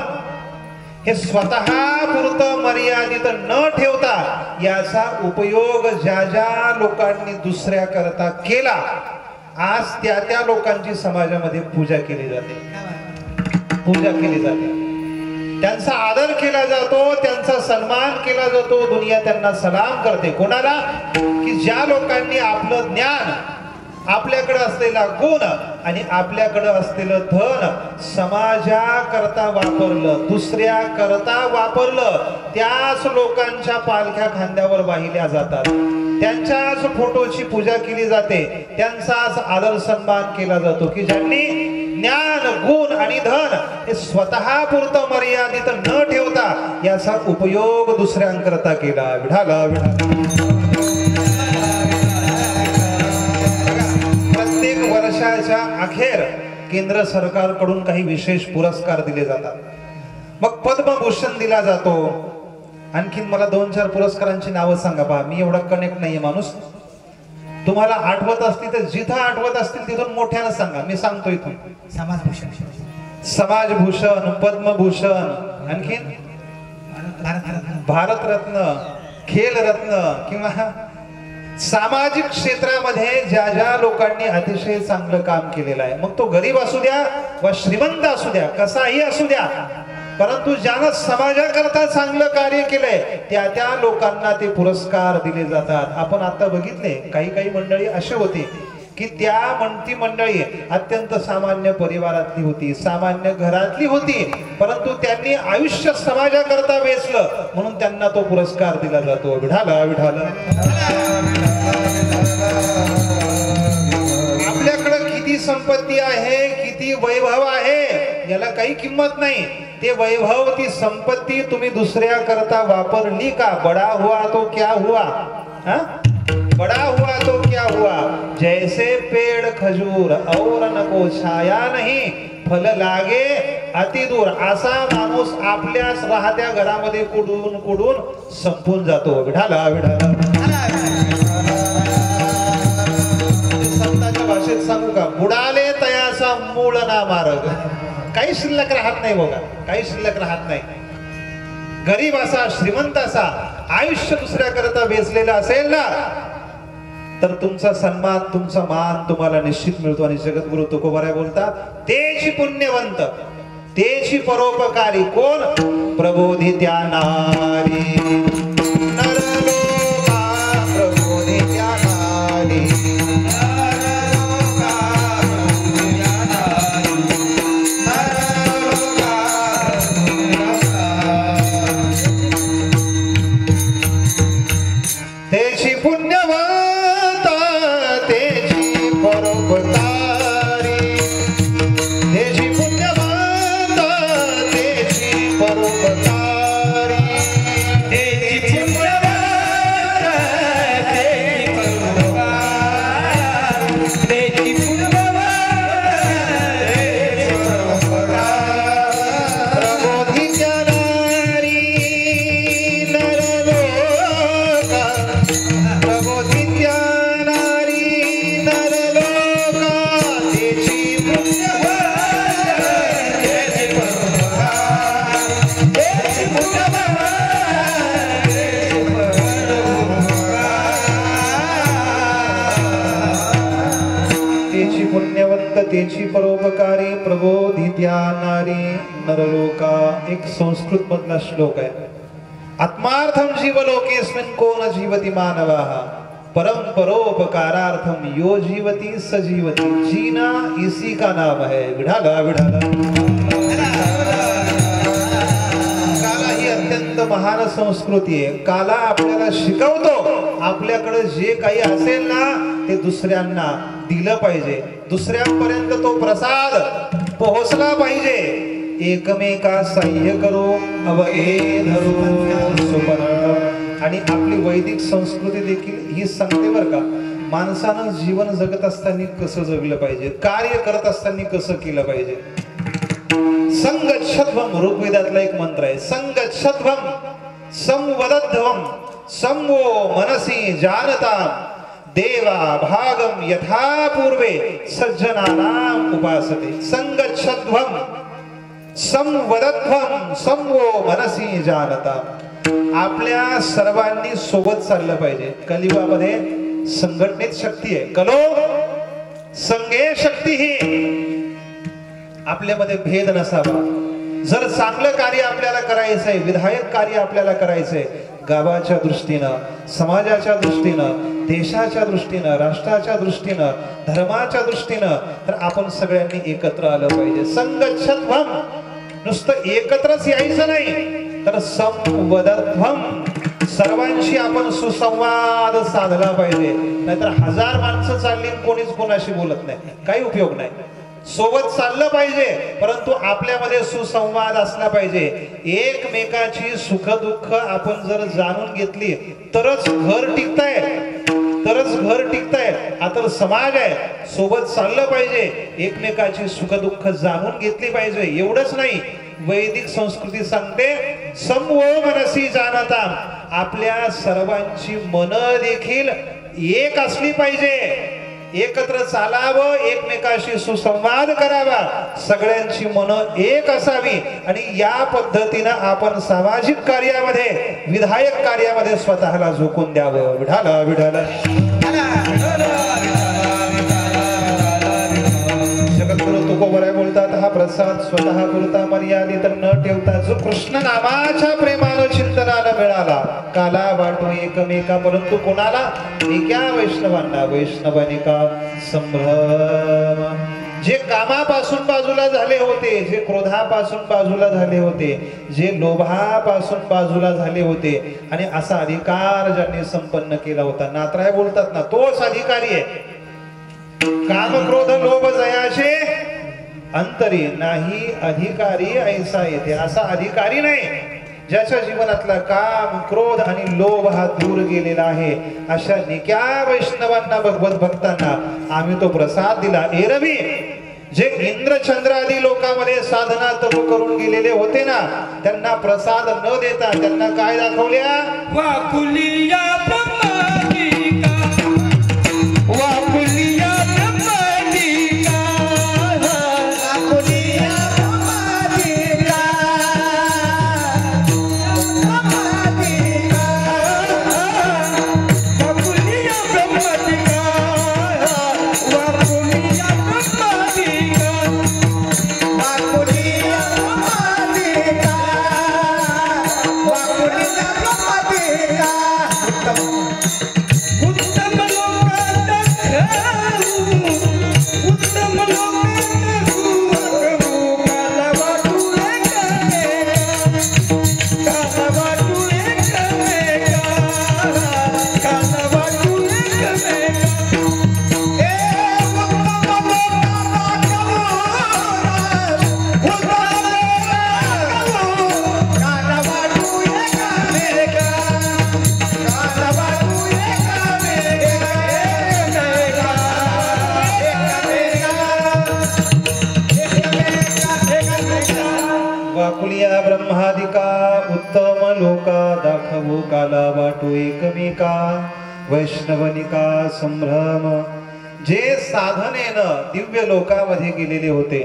हे स्वतः पुरतं मर्यादित न ठेवता याचा उपयोग ज्या ज्या लोकांनी दुसऱ्या करता केला, आज त्या त्या लोकांची समाजामध्ये पूजा केली जाते, पूजा केली जाते, त्यांचा आदर केला जातो, त्यांचा सन्मान केला जातो, दुनिया त्यांना सलाम करते. कोणाला? की ज्या लोकांनी आपलं ज्ञान, आपल्याकडे असलेला गुण आणि आपल्याकडे असलेलं धन समाजाकरता वापरलं, दुसऱ्या करता वापरलं, त्याच लोकांच्या पालख्या खांद्यावर वाहिल्या जातात, त्यांच्याच फोटोची पूजा केली जाते, त्यांचाच आदर सन्मान केला जातो. की ज्यांनी ज्ञान, गुण आणि धन हे स्वतः पुरतं मर्यादित न ठेवता याचा उपयोग दुसऱ्यांकरता केला. विठाला विठाला. प्रत्येक वर्षाच्या अखेर केंद्र सरकारकडून काही विशेष पुरस्कार दिले जातात. मग पद्मभूषण दिला जातो. आणखीन मला 2-4 पुरस्कारांची नावं सांगा. पहा, मी एवढा कनेक्ट नाहीये माणूस. तुम्हाला आठवत असतील तर जिथं आठवत असतील तिथून मोठ्यानं सांगा, मी सांगतो इथून. समाजभूषण, समाजभूषण, पद्मभूषण, आणखीन भारतरत्न, खेलरत्न किंवा सामाजिक क्षेत्रामध्ये ज्या ज्या लोकांनी अतिशय चांगलं काम केलेलं आहे, मग तो गरीब असू द्या वा श्रीमंत असू द्या, कसाही असू द्या, परंतु ज्यानं समाजाकरता चांगलं कार्य केलंय त्या त्या लोकांना ते पुरस्कार दिले जातात. आपण आता बघितले काही काही मंडळी अशी होती की ती मंडळी अत्यंत सामान्य परिवारातली होती, सामान्य घरातली होती, परंतु त्यांनी आयुष्य समाजाकरता वेचलं म्हणून त्यांना तो पुरस्कार दिला जातो. विठाला विठाला. आपल्याकडे किती संपत्ती आहे, किती वैभव आहे, याला काही किंमत नाही. ते वैभव, ती संपत्ती तुम्ही दुसऱ्या करता वापरली का? बडा हुआ तो क्या हुआ, हा? बड़ा हुआ तो क्या हुआ, जैसे पेड़ खजूर और न को छाया नहीं, फल लागे अति दूर. असा माणूस आपल्याच राहत्या घरामध्ये कुडून कुडून संपून जातो. विठाला विठाला. संतांच्या भाषेत सांगू का, बुडाले तयाचा मूळ ना मार्ग. काही शिल्लक राहत नाही बघा, काही शिल्लक राहत नाही. गरीब असा, श्रीमंत असा, आयुष्य दुसऱ्या करता वेचलेला असेल ना, तर तुमचा सन्मान तुमचा मान तुम्हाला निश्चित मिळतो. आणि जगद्गुरु तुकोबाराय बोलतात तेची पुण्यवंत तेची परोपकारी कोण? प्रबोधी त्या नारी नरलोका प्रबोधी त्या नारी नरलोका प्रबोधी त्या नारी नरलोका तेची पुण्यवंत तेची परोपकारी तेची पुण्यवंत तेची परोपकारी तेची पुण्यवंत तेची परोपकारी तेची पुण्यवंत तेची परोपकारी प्रबोधी त्या नारी नरलोका प्रबोधी त्या नारी नरलोका तेची पुण्यवंत तेची परोपकारी तेची पुण्यवंत तेची परोपकारी तेची पुण्यवंत तेची परोपकारी प्रबोधी त्या नारी नरलोका. एक संस्कृत मधला श्लोक आहे. आत्मार्थम जीवलोकेस्मिन् को न जीवति मानवाः परम परोपकारार्थम यो जीवति स जीवति. जीना इसी का नाम है. विढाला विढाला. काला ही अत्यंत महान संस्कृती आहे. काला आपल्याला शिकवतो आपल्याकडे जे काही असेल ना ते दुसऱ्यांना दिलं पाहिजे. दुसऱ्यांपर्यंत तो प्रसाद पोहोचला पाहिजे. एकमेका सह्य करो अवघे धरो सुपंथ. आणि आपली वैदिक संस्कृती देखील ही सांगते बरं का, माणसानं जीवन जगत असताना कसं जगलं पाहिजे, कार्य करत असताना कसं केलं पाहिजे. संगच्छध्वम ऋग्वेदातला एक मंत्र आहे. संगच्छध्वम संवदध्वम संवो मनसी जानता देवा भागम यथा पूर्वे सज्जनानां उपासते. संगच्छध्वम संवदध्वम संवो मनसी जानता. आपल्या सर्वांनी सोबत चाललं पाहिजे. कलियुगामध्ये संघटनेत शक्ती आहे. कलो संगे शक्ती ही. आपल्यामध्ये भेद नसावा. जर चांगलं कार्य आपल्याला करायचं आहे, विधायक कार्य आपल्याला करायचंय, गावाच्या दृष्टीनं, समाजाच्या दृष्टीनं, देशाच्या दृष्टीनं, राष्ट्राच्या दृष्टीनं, धर्माच्या दृष्टीनं, तर आपण सगळ्यांनी एकत्र आलं पाहिजे. संगच्छध्वम नुसतं एकत्रच यायचं नाही, तर संवदध्वम सर्वांशी आपण सुसंवाद साधला पाहिजे. नाहीतर हजार माणसं चालली कोणीच कोणाशी बोलत नाही, काही उपयोग नाही. सोबत चाललं पाहिजे, परंतु आपल्यामध्ये सुसंवाद असला पाहिजे. एकमेकाची सुख दुःख आपण जर जाणून घेतली तरच घर टिकतंय, तरच घर टिकतंय. हा तर समाज आहे. सोबत चाललं पाहिजे, एकमेकाची सुख दुःख जाणून घेतली पाहिजे. एवढंच नाही, वैदिक संस्कृती सांगते समवो मनसी जानता. आपल्या सर्वांची मन देखील एक असली पाहिजे. एकत्र चालावं, एकमेकाशी सुसंवाद करावा, सगळ्यांची मन एक असावी. आणि या पद्धतीनं आपण सामाजिक कार्यामध्ये, विधायक कार्यामध्ये स्वतःला झोकून द्यावं. विढाला विढाला. जगद्गुरु तुकोबाराय बोलतात, हा प्रसाद स्वतः पुरता मर्यादित न ठेवता जो कृष्ण नामाच्या प्रेमानं चिंतनाला मिळाला, काला वाटो एकमेका, परंतु कोणाला? एका वैष्णवांना. वैष्णवाने का संभ्रम. जे कामापासून बाजूला झाले होते, जे क्रोधापासून बाजूला झाले होते, जे लोभापासून बाजूला झाले होते, आणि असा अधिकार ज्यांनी संपन्न केला होता. नाथराय बोलतात ना, तोच अधिकारी आहे. काम क्रोध लोभ जयाचे अंतरी नाही अधिकारी ऐसा येते. असा अधिकारी नाही ज्याच्या जीवनातला काम क्रोध आणि लोभ हा दूर गेलेला आहे. अशा निक्या वैष्णवांना, भगवत भक्तांना आम्ही तो प्रसाद दिला. एरवी जे इंद्रचंद्रादी लोकांमध्ये साधना तप करून गेलेले होते ना, त्यांना प्रसाद न देता त्यांना काय दाखवल्या? वाकुलिया ब्रह्मादिका, वाकुलिया ब्रह्मादिका, वाकुलिया ब्रह्मादिका, ब्रह्मादिका, वाकुलिया ब्रह्मादिका, लोका दाखवू काला वाटू एकमेका वैष्णवनिका संभ्रम. जे साधनेनं दिव्य लोकामध्ये गेलेले होते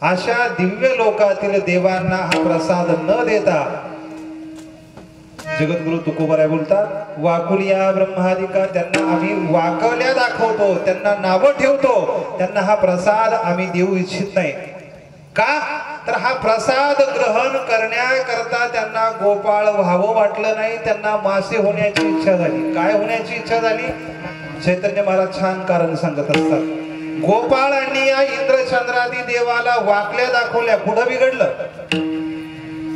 अशा दिव्य लोकातील देवांना हा प्रसाद न देता जगद्गुरु तुकोबराय बोलतात वाकुलिया ब्रह्मादिका त्यांना आम्ही वाकल्या दाखवतो, त्यांना नावं ठेवतो, त्यांना हा प्रसाद आम्ही देऊ इच्छित नाही. का तर हा प्रसाद ग्रहण करण्याकरता त्यांना गोपाळ व्हावं वाटलं नाही, त्यांना मासे होण्याची इच्छा झाली. काय होण्याची इच्छा झाली? चैतन्य महाराज छान कारण सांगत असतात. गोपाळांनी या इंद्रचंद्रादी देवाला वाकल्या दाखवल्या. कुठं बिघडलं?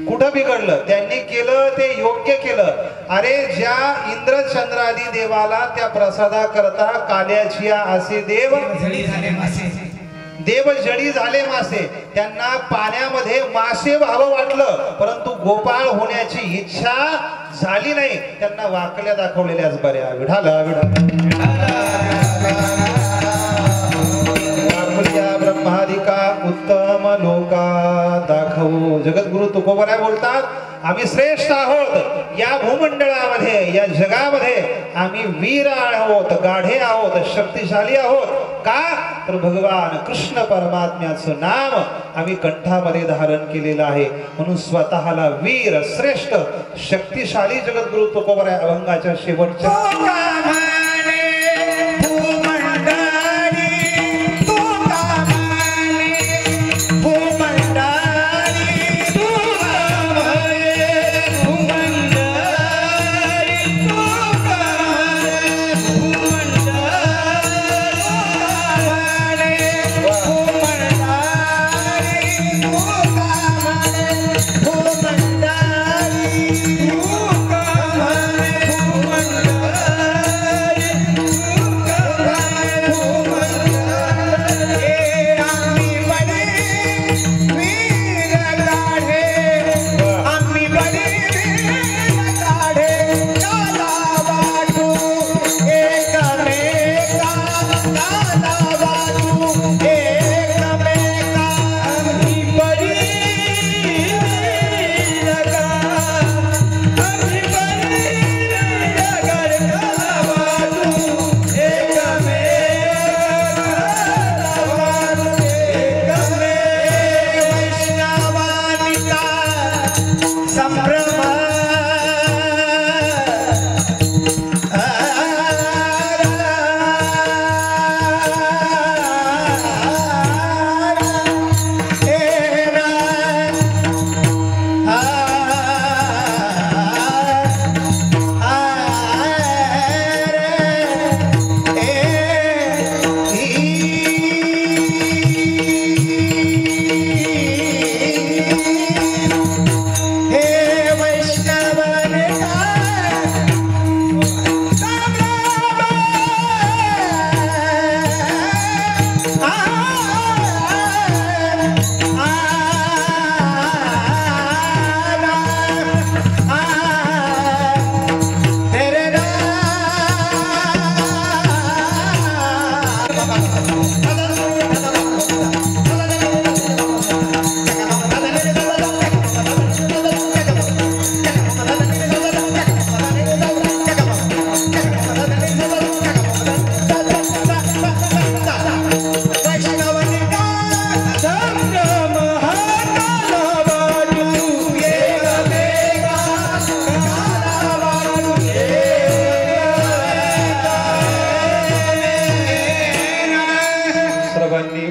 कुठं बिघडलं? त्यांनी केलं ते योग्य केलं. अरे ज्या इंद्रचंद्रादी देवाला त्या प्रसादाकरता काल्याचिया असे देव जडी झाले मासे, त्यांना पाण्यामध्ये मासे व्हावं वाटलं परंतु गोपाळ होण्याची इच्छा झाली नाही. त्यांना वाकल्या दाखवलेल्याच बऱ्या. विठाला ब्रह्मादिका उत्तम लोका दाखवू. जगद्गुरु तुकोबराय बोलतात आम्ही श्रेष्ठ आहोत या भूमंडळामध्ये, या जगामध्ये आम्ही वीर आहोत, गाढे आहोत, शक्तिशाली आहोत. का तर भगवान कृष्ण परमात्म्याचं नाम आम्ही कंठामध्ये धारण केलेलं आहे म्हणून स्वतःला वीर श्रेष्ठ शक्तिशाली जगद्गुरु तुकोबराय अभंगाच्या शेवटच्या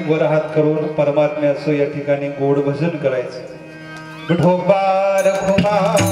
वर हात करून परमात्म्याचं या ठिकाणी गोड भजन करायचं. विठोबा रखुमाई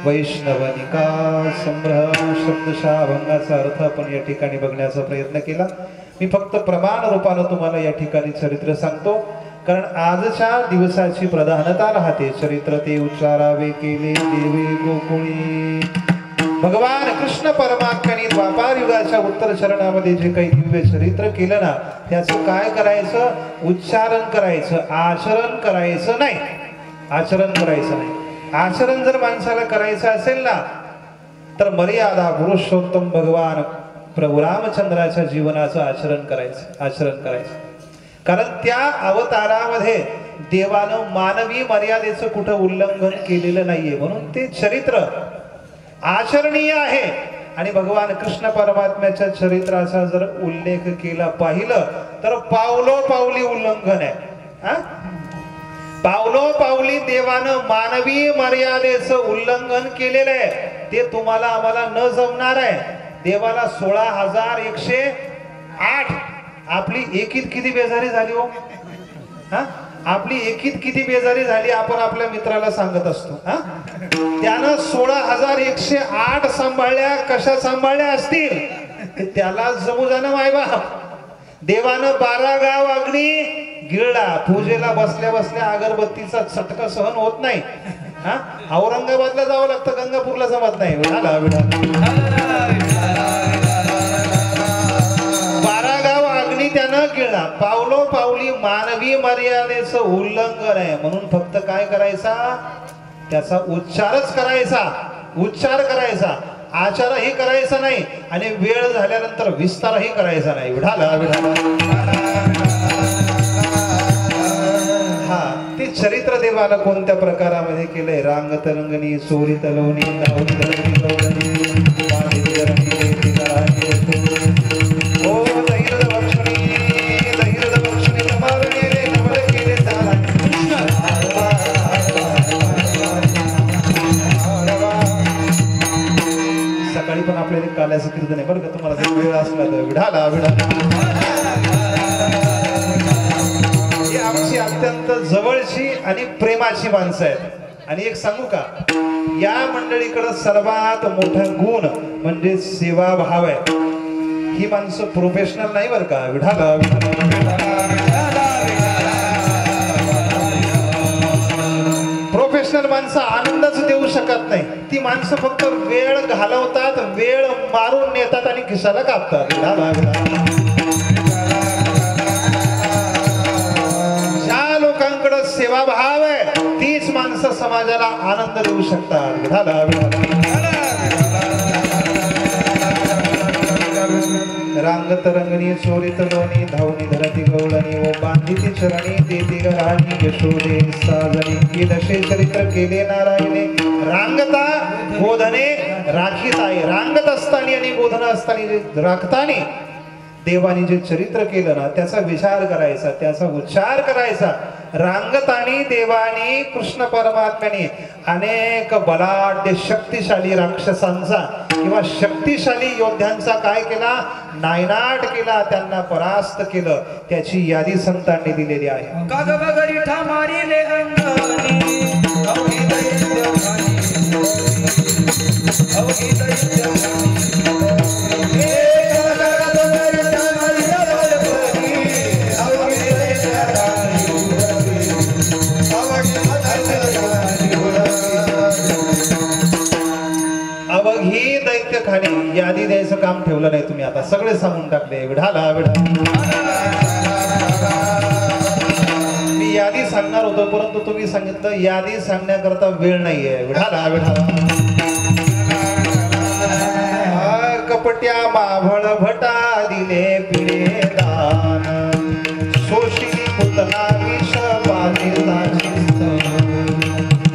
वैष्णवनिका संभ्रम शब्दशः अभंगाचा अर्थ आपण या ठिकाणी बघण्याचा प्रयत्न केला. मी फक्त प्रमाण रूपानं तुम्हाला या ठिकाणी चरित्र सांगतो, कारण आजच्या दिवसाची प्रधानता राहते. चरित्र ते उच्चारावे केले देवे गोकुळी. भगवान कृष्ण परमात्म्याने द्वापार युगाच्या उत्तर चरणामध्ये जे काही दिव्य चरित्र केलं ना, त्याचं काय करायचं? उच्चारण करायचं, आचरण करायचं नाही. आचरण करायचं नाही. आचरण जर माणसाला करायचं असेल ना, तर मर्यादा पुरुषोत्तम भगवान प्रभू रामचंद्राच्या जीवनाचं आचरण करायचं. आचरण करायचं, कारण त्या अवतारामध्ये देवानं मानवी मर्यादेचं कुठं उल्लंघन केलेलं नाहीये, म्हणून ते चरित्र आचरणीय आहे. आणि भगवान कृष्ण परमात्म्याच्या चरित्राचा जर उल्लेख केला पाहिलं तर पावलोपावली उल्लंघन आहे. पावलोपावली देवानं मानवी मर्यादेचं उल्लंघन केलेलं आहे. ते तुम्हाला आम्हाला न जमणार आहे. देवाला 16,108 आपली एकीत किती बेजारी झाली हो? आपली एकीत किती बेजारी झाली आपण आपल्या मित्राला सांगत असतो. त्यानं 16,108 सांभाळल्या. कशा सांभाळल्या असतील त्याला जमू जाणं मायबाप. देवानं 12 गाव अग्नी गिळला. पूजेला बसल्या बसल्या अगरबत्तीचा चटका सहन होत नाही. औरंगाबादला जावं लागतं, गंगापूरला जमत नाही. 12 गाव अग्नी त्यानं गिळला. पावलो पावली मानवी मर्यादेचं उल्लंघन आहे. म्हणून फक्त काय करायचा? त्याचा उच्चारच करायचा. उच्चार करायचा, आचारही करायचा नाही आणि वेळ झाल्यानंतर विस्तारही करायचा नाही. विढाला विढाला. हा, ते चरित्र देवानं कोणत्या प्रकारामध्ये केलंय? रांग तरंगणी, चोरी तलवणी, गावणी धरणी गवळणी, वाणी धरणी, देती गराणी, ओ दहिरद भक्षणी, दहिरद भक्षणी, नमावणे रे नवल केले सारा. सकाळी पण आपल्याला काल्याचं कीर्तन आहे बरं का, तुम्हाला जर वेळ असला तर. विढाला विढाला. ही आमची अत्यंत जवळची आणि प्रेमाची माणसं आहेत. आणि एक सांगू का, या मंडळीकडे सर्वात मोठा गुण म्हणजे सेवाभाव आहे. ही माणसं प्रोफेशनल नाही बरं का. विढाला प्रोफेशनल माणसं आनंदच देऊ शकत नाही. ती माणसं फक्त वेळ घालवतात, वेळ मारून नेतात आणि खिशाला कापतात. ज्या लोकांकडे सेवाभाव आहे तीच माणसं समाजाला आनंद देऊ शकतात. रांग तरंगणी, चोरी तलवणी, धावणी धरती गवळणी, व बांधिती चरणी, देती गराणी, यशोदे साजणी. हे दशे चरित्र केले नारायणे. रांगता गोधने राखीताई. रांगत असताना आणि गोधन असताना राखताना देवानी जे चरित्र केलं ना, त्याचा विचार करायचा, त्याचा उच्चार करायचा. रांगतानी देवानी कृष्ण परमात्म्याने अनेक बलाढ्य शक्तिशाली राक्षसांचा किंवा शक्तिशाली योद्ध्यांचा काय केला? नायनाट केला, त्यांना परास्त केलं. त्याची यादी संतांनी दिलेली आहे. अवघी दैत्य खाणी यादी द्यायचं काम ठेवलं नाही तुम्ही. आता सगळे सांगून टाकले. विढाला विढा. मी यादी सांगणार होतो, परंतु तुम्ही सांगितलं यादी सांगण्याकरता वेळ नाहीये. विढाला विढाला. कपट्या माभळ भटा दिले पिढे दान, शोषिली पुतला विष बांधिता,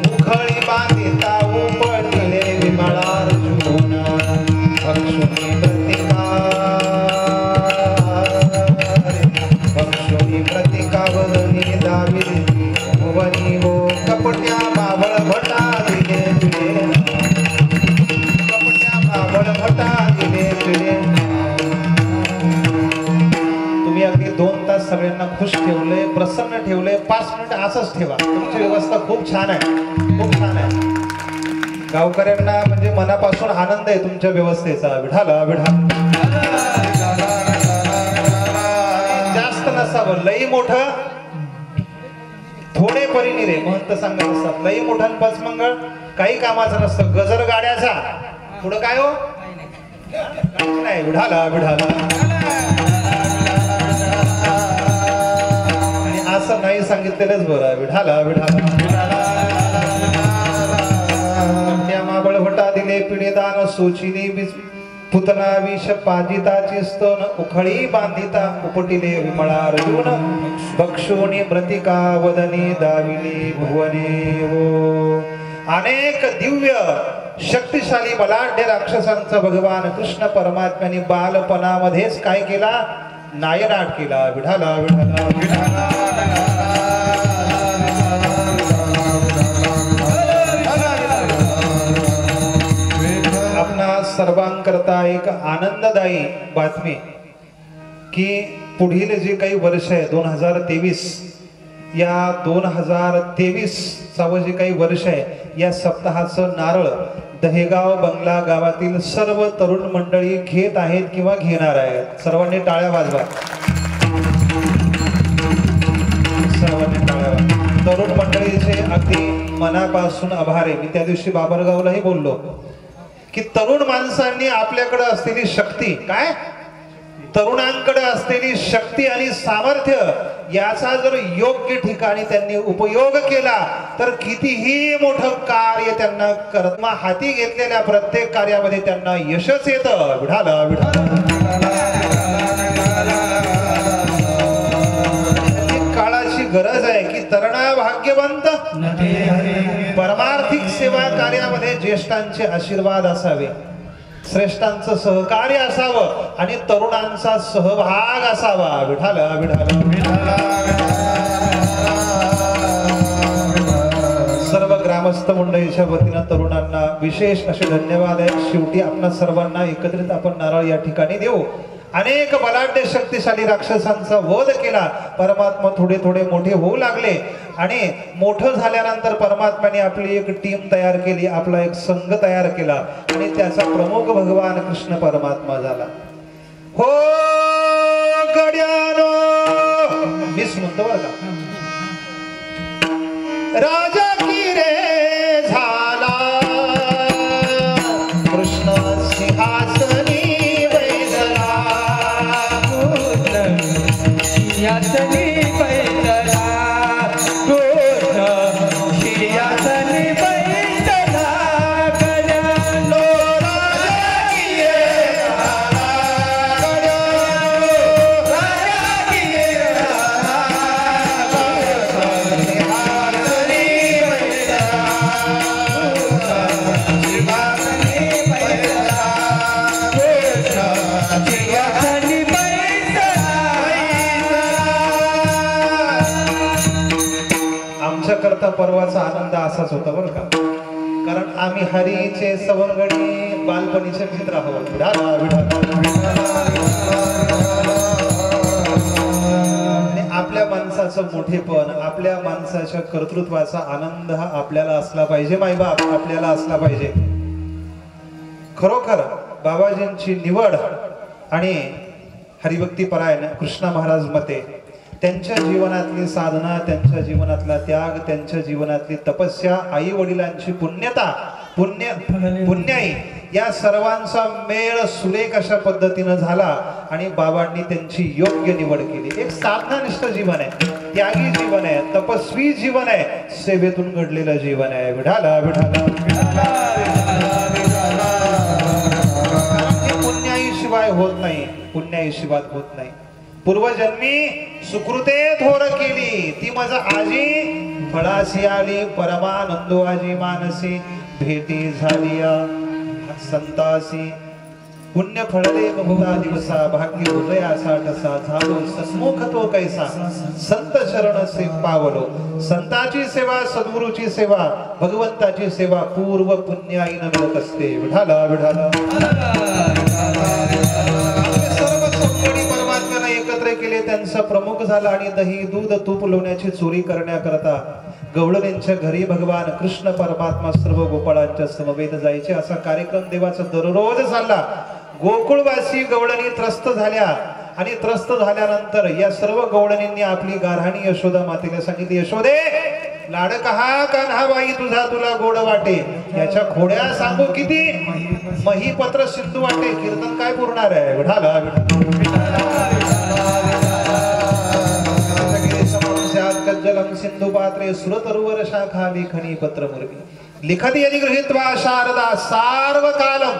उखळी बांधिता उपटले विमळार जुना, भक्षुनी प्रतिका, भक्षुनी प्रतिका वदनी दावी भुवनी हो. कपट्या माभळ भटा दिले पिढे, कपट्या माभळ भटा दिले पिढे. तुम्ही अगदी 2 तास सगळ्यांना खुश ठेवले, प्रसन्न ठेवले. 5 मिनिट असंच ठेवा. तुमची व्यवस्था खूप छान आहे, खूप छान आहे. गावकऱ्यांना म्हणजे मनापासून आनंद आहे तुमच्या व्यवस्थेचा. विठाला विठाल. जास्त नसावं, लई मोठं थोडे परीने रे महंत सांगत असतात. लई मोठं पचमंगळ काही कामाचं नसतं. गजर गाड्याचा पुढं काय हो नाही. विठाला विठाला. आणि असं नाही सांगितलेलंच बरं. विठाला विठाला. माबळ होटा दिले पिढेदान सोचिनी पुतना विष पाजिताची स्तन उखळी बांधिता उपटिले विमळा अर्जुन बक्षोणी प्रतिका वदनी दाविले भुवने हो. अनेक दिव्य शक्तिशाली बलाढ्य राक्षसांचा भगवान कृष्ण परमात्म्याने बालपणामध्येच काय केला, नायनाट केला. विठाला विठाला विठाला. आपणा सर्वांकरता एक आनंददायी बातमी की पुढील जे काही वर्ष आहे 2023, या 2023 जे काही वर्ष आहे या सप्ताहाचं नारळ दहेगाव बंगला गावातील सर्व तरुण मंडळी घेत आहेत किंवा घेणार आहेत. सर्वांनी टाळ्या वाजवा. सर्वांनी टाळ्या वाजवा. तरुण मंडळीचे अगदी मनापासून आभार आहे. मी त्या दिवशी बाबरगावलाही बोललो की तरुण माणसांनी आपल्याकडे असलेली शक्ती, काय तरुणांकडे असलेली शक्ती आणि सामर्थ्य याचा जर योग्य ठिकाणी त्यांनी उपयोग केला तर कितीही मोठं कार्य त्यांना करत हाती घेतलेल्या प्रत्येक कार्यामध्ये त्यांना यशच येतं. विठाला विठाला. काळाची गरज आहे की तरुणा भाग्यवंत परमार्थिक सेवा कार्यामध्ये ज्येष्ठांचे आशीर्वाद असावे, श्रेष्ठांचं सहकार्य असावं आणि तरुणांचा सहभाग असावा. विठाला विठाला. सर्व ग्रामस्थ मंडळीच्या वतीनं तरुणांना विशेष असे धन्यवाद आहेत. शेवटी आपल्या सर्वांना एकत्रित आपण नारळ या ठिकाणी देऊ. अनेक बलाढ्य शक्तिशाली राक्षसांचा वध केला. परमात्मा थोडे थोडे मोठे होऊ लागले आणि मोठं झाल्यानंतर परमात्म्याने आपली एक टीम तयार केली, आपला एक संघ तयार केला आणि त्याचा प्रमुख भगवान कृष्ण परमात्मा झाला. हो गड्यानो, मीच म्हणतो बरं का, राजा की रे झाला कृष्ण सिंहासनी यासनी बैठला कृष्ण शियासनी बैठला गजानो. राजा की रे झाला गजानो. राजा की रे झाला कृष्ण सिंहासनी बैठला सिंहासनी बैठला कृष्ण सिंहासनी करता परवाचा आनंद असाच होता बरं का. कारण आम्ही हरीचे सवंगडी बालपणीचे मित्र आहोत. आपल्या माणसाचं मोठेपण, आपल्या माणसाच्या कर्तृत्वाचा आनंद हा आपल्याला असला पाहिजे. मायबाप आपल्याला असला पाहिजे. खरोखर बाबाजींची निवड आणि हरिभक्ती परायण कृष्णा महाराज मते त्यांच्या जीवनातली साधना, त्यांच्या जीवनातला त्याग, त्यांच्या जीवनातली तपस्या, आई वडिलांची पुण्यता, पुण्याई या सर्वांचा मेळ सुरेख अशा पद्धतीनं झाला आणि बाबांनी त्यांची योग्य निवड केली. एक साधनानिष्ठ जीवन आहे, त्यागी जीवन आहे, तपस्वी जीवन आहे, सेवेतून घडलेलं जीवन आहे. विठाला विठाला. पुण्याई शिवाय होत नाही, पुण्याई शिवाय होत नाही. पूर्वजन्मी सुकृते थोर केली ती माझा आजी फळाशी आली परमानंदो आजी मानसी भेटी झाली संतासी पुण्य फळले बहुधा दिवसा भाग्य हृदयासा ठसा झालो सन्मुख तो कैसा संत शरण से पावलो. संताची सेवा, सद्गुरूची सेवा, भगवंताची सेवा पूर्व पुण्याईनं मिळत असते. विठाला विठाला. परमात्म्याने एकत्र केले, त्यांचा प्रमुख झाला आणि दही दूध तूप लोण्याची चोरी करण्याकरता गवळणींच्या घरी भगवान कृष्ण परमात्मा सर्व गोपाळांच्या समवेत जायचे असा कार्यक्रम देवाचा दररोज चालला. गोकुळवासी गवळणी त्रस्त झाल्या आणि त्रस्त झाल्यानंतर या सर्व गवळणींनी आपली गारहाणी यशोदा मातेला सांगितली, यशोदे लाड कहा कान्हाबाई तुझा तुला गोड वाटे, याच्या खोड्या सांगू किती, महीपत्र सिंधू वाटे. कीर्तन काय पुरणार आहे, विठाला कज्जलम सिंधू पात्रे सुरतरुवर शाखा लेखनी पत्र मुर्गी लिखती यदि गृहीत्वा शारदा सार्वकालम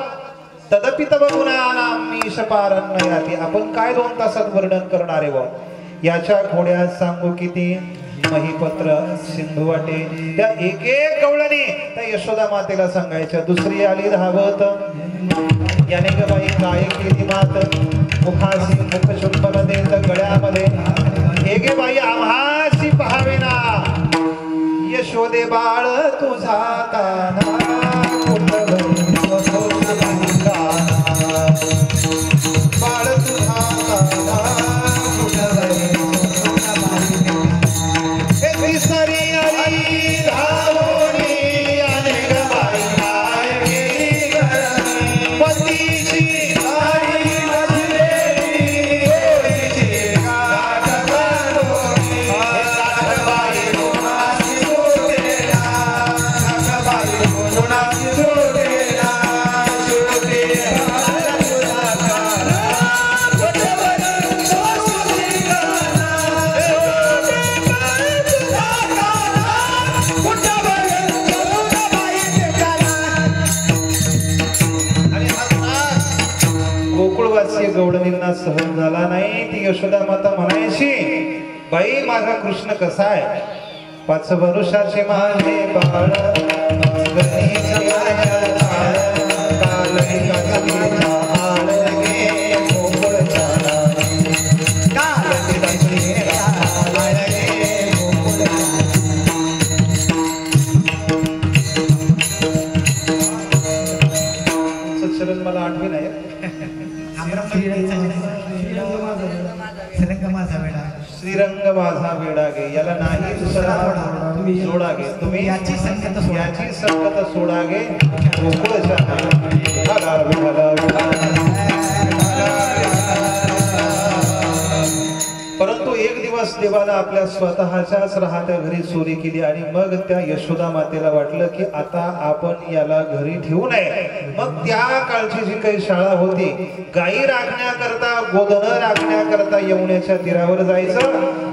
तदपि तव गुणानां मीश पारण्ययाति. आपण काय 2 तासात वर्णन करणार आहे, याच्या खोड्या सांगू किती, महीपत्र सिंधू वाटे. त्या एक एक गवळणी त्या यशोदा मातेला सांगायच्या. दुसरी आली धावत, याने ग बाई काय केली मात, मुखासी मुख चुंबन देत गळ्यामध्ये, हे गे बाई आम्हासी पहावेना, यशोदे बाळ तुझा काना, बाळ तुझा काना, सरी आली धावणी, याने ग बाई काय केली घरणी, पतीची आई नसलेली, गोडीची गाठ घालूनी, गाठबाई गुणाची जोडेना, गाठबाई गुणाची जोडेना, जोडे बाळ तुझा काना, कुठवर सोडून गाना, गोकुळवासी गवळणींना सहन झाला नाही. ती यशोदा माता म्हणायची, बाई माझा कृष्ण कसा आहे, 5 वर्षाचे माझे बाळ, गणेश माया बाळ, कालही काजलीचा हाळ गे, गोकुळचा कालही काजलीचा हाळ गे, गोकुळचा. चरण मला आठवी नाही. श्रीरंग माझा वेडा गे, याला नाही दुसरा सोडा गे, तुम्ही याची संगत सोडा गे, परंतु एक दिवस देवाला आपल्या स्वतःच्याच राहत्या घरी चोरी केली आणि मग त्या यशोदा मातेला वाटलं की आता आपण याला घरी ठेवू नये. मग त्या काळची जी काही शाळा होती, गायी राखण्याकरता, गोधन राखण्याकरता यमुनेच्या तीरावर जायचं.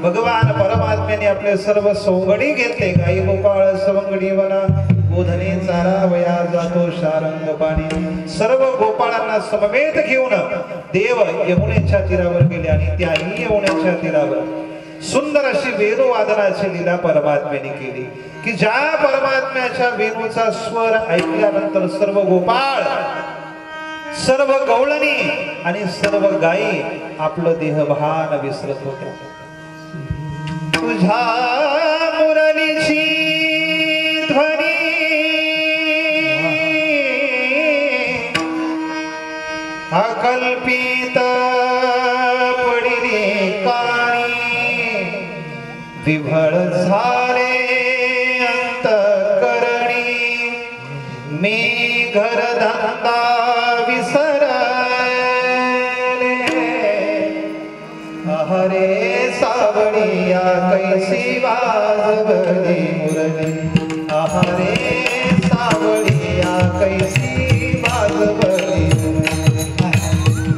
भगवान परमात्म्याने आपले सर्व सवंगडी घेतले, गायी गोपाळ सवंगडी वना, गोधने चारा वया जातो शारंग पाणी. सर्व गोपाळांना समवेत घेऊन देव यमुनेच्या तीरावर गेले आणि त्याही यमुनेच्या तीरावर सुंदर अशी वेणुवादनाची लीला परमात्म्याने केली की ज्या परमात्म्याच्या वेणूचा स्वर ऐकल्यानंतर सर्व गोपाळ, सर्व गवळणी आणि सर्व गायी आपलं देहभान विसरत होत्या. तुझ्या मुरलीची ध्वनी अकल्पित पडिले कानी, विभळ झाले अंतकरणी, मी घरधंदा विसरले, हरे सावळिया कैसी वाजवली मुरली, हरे सावळिया कैसी वाजवली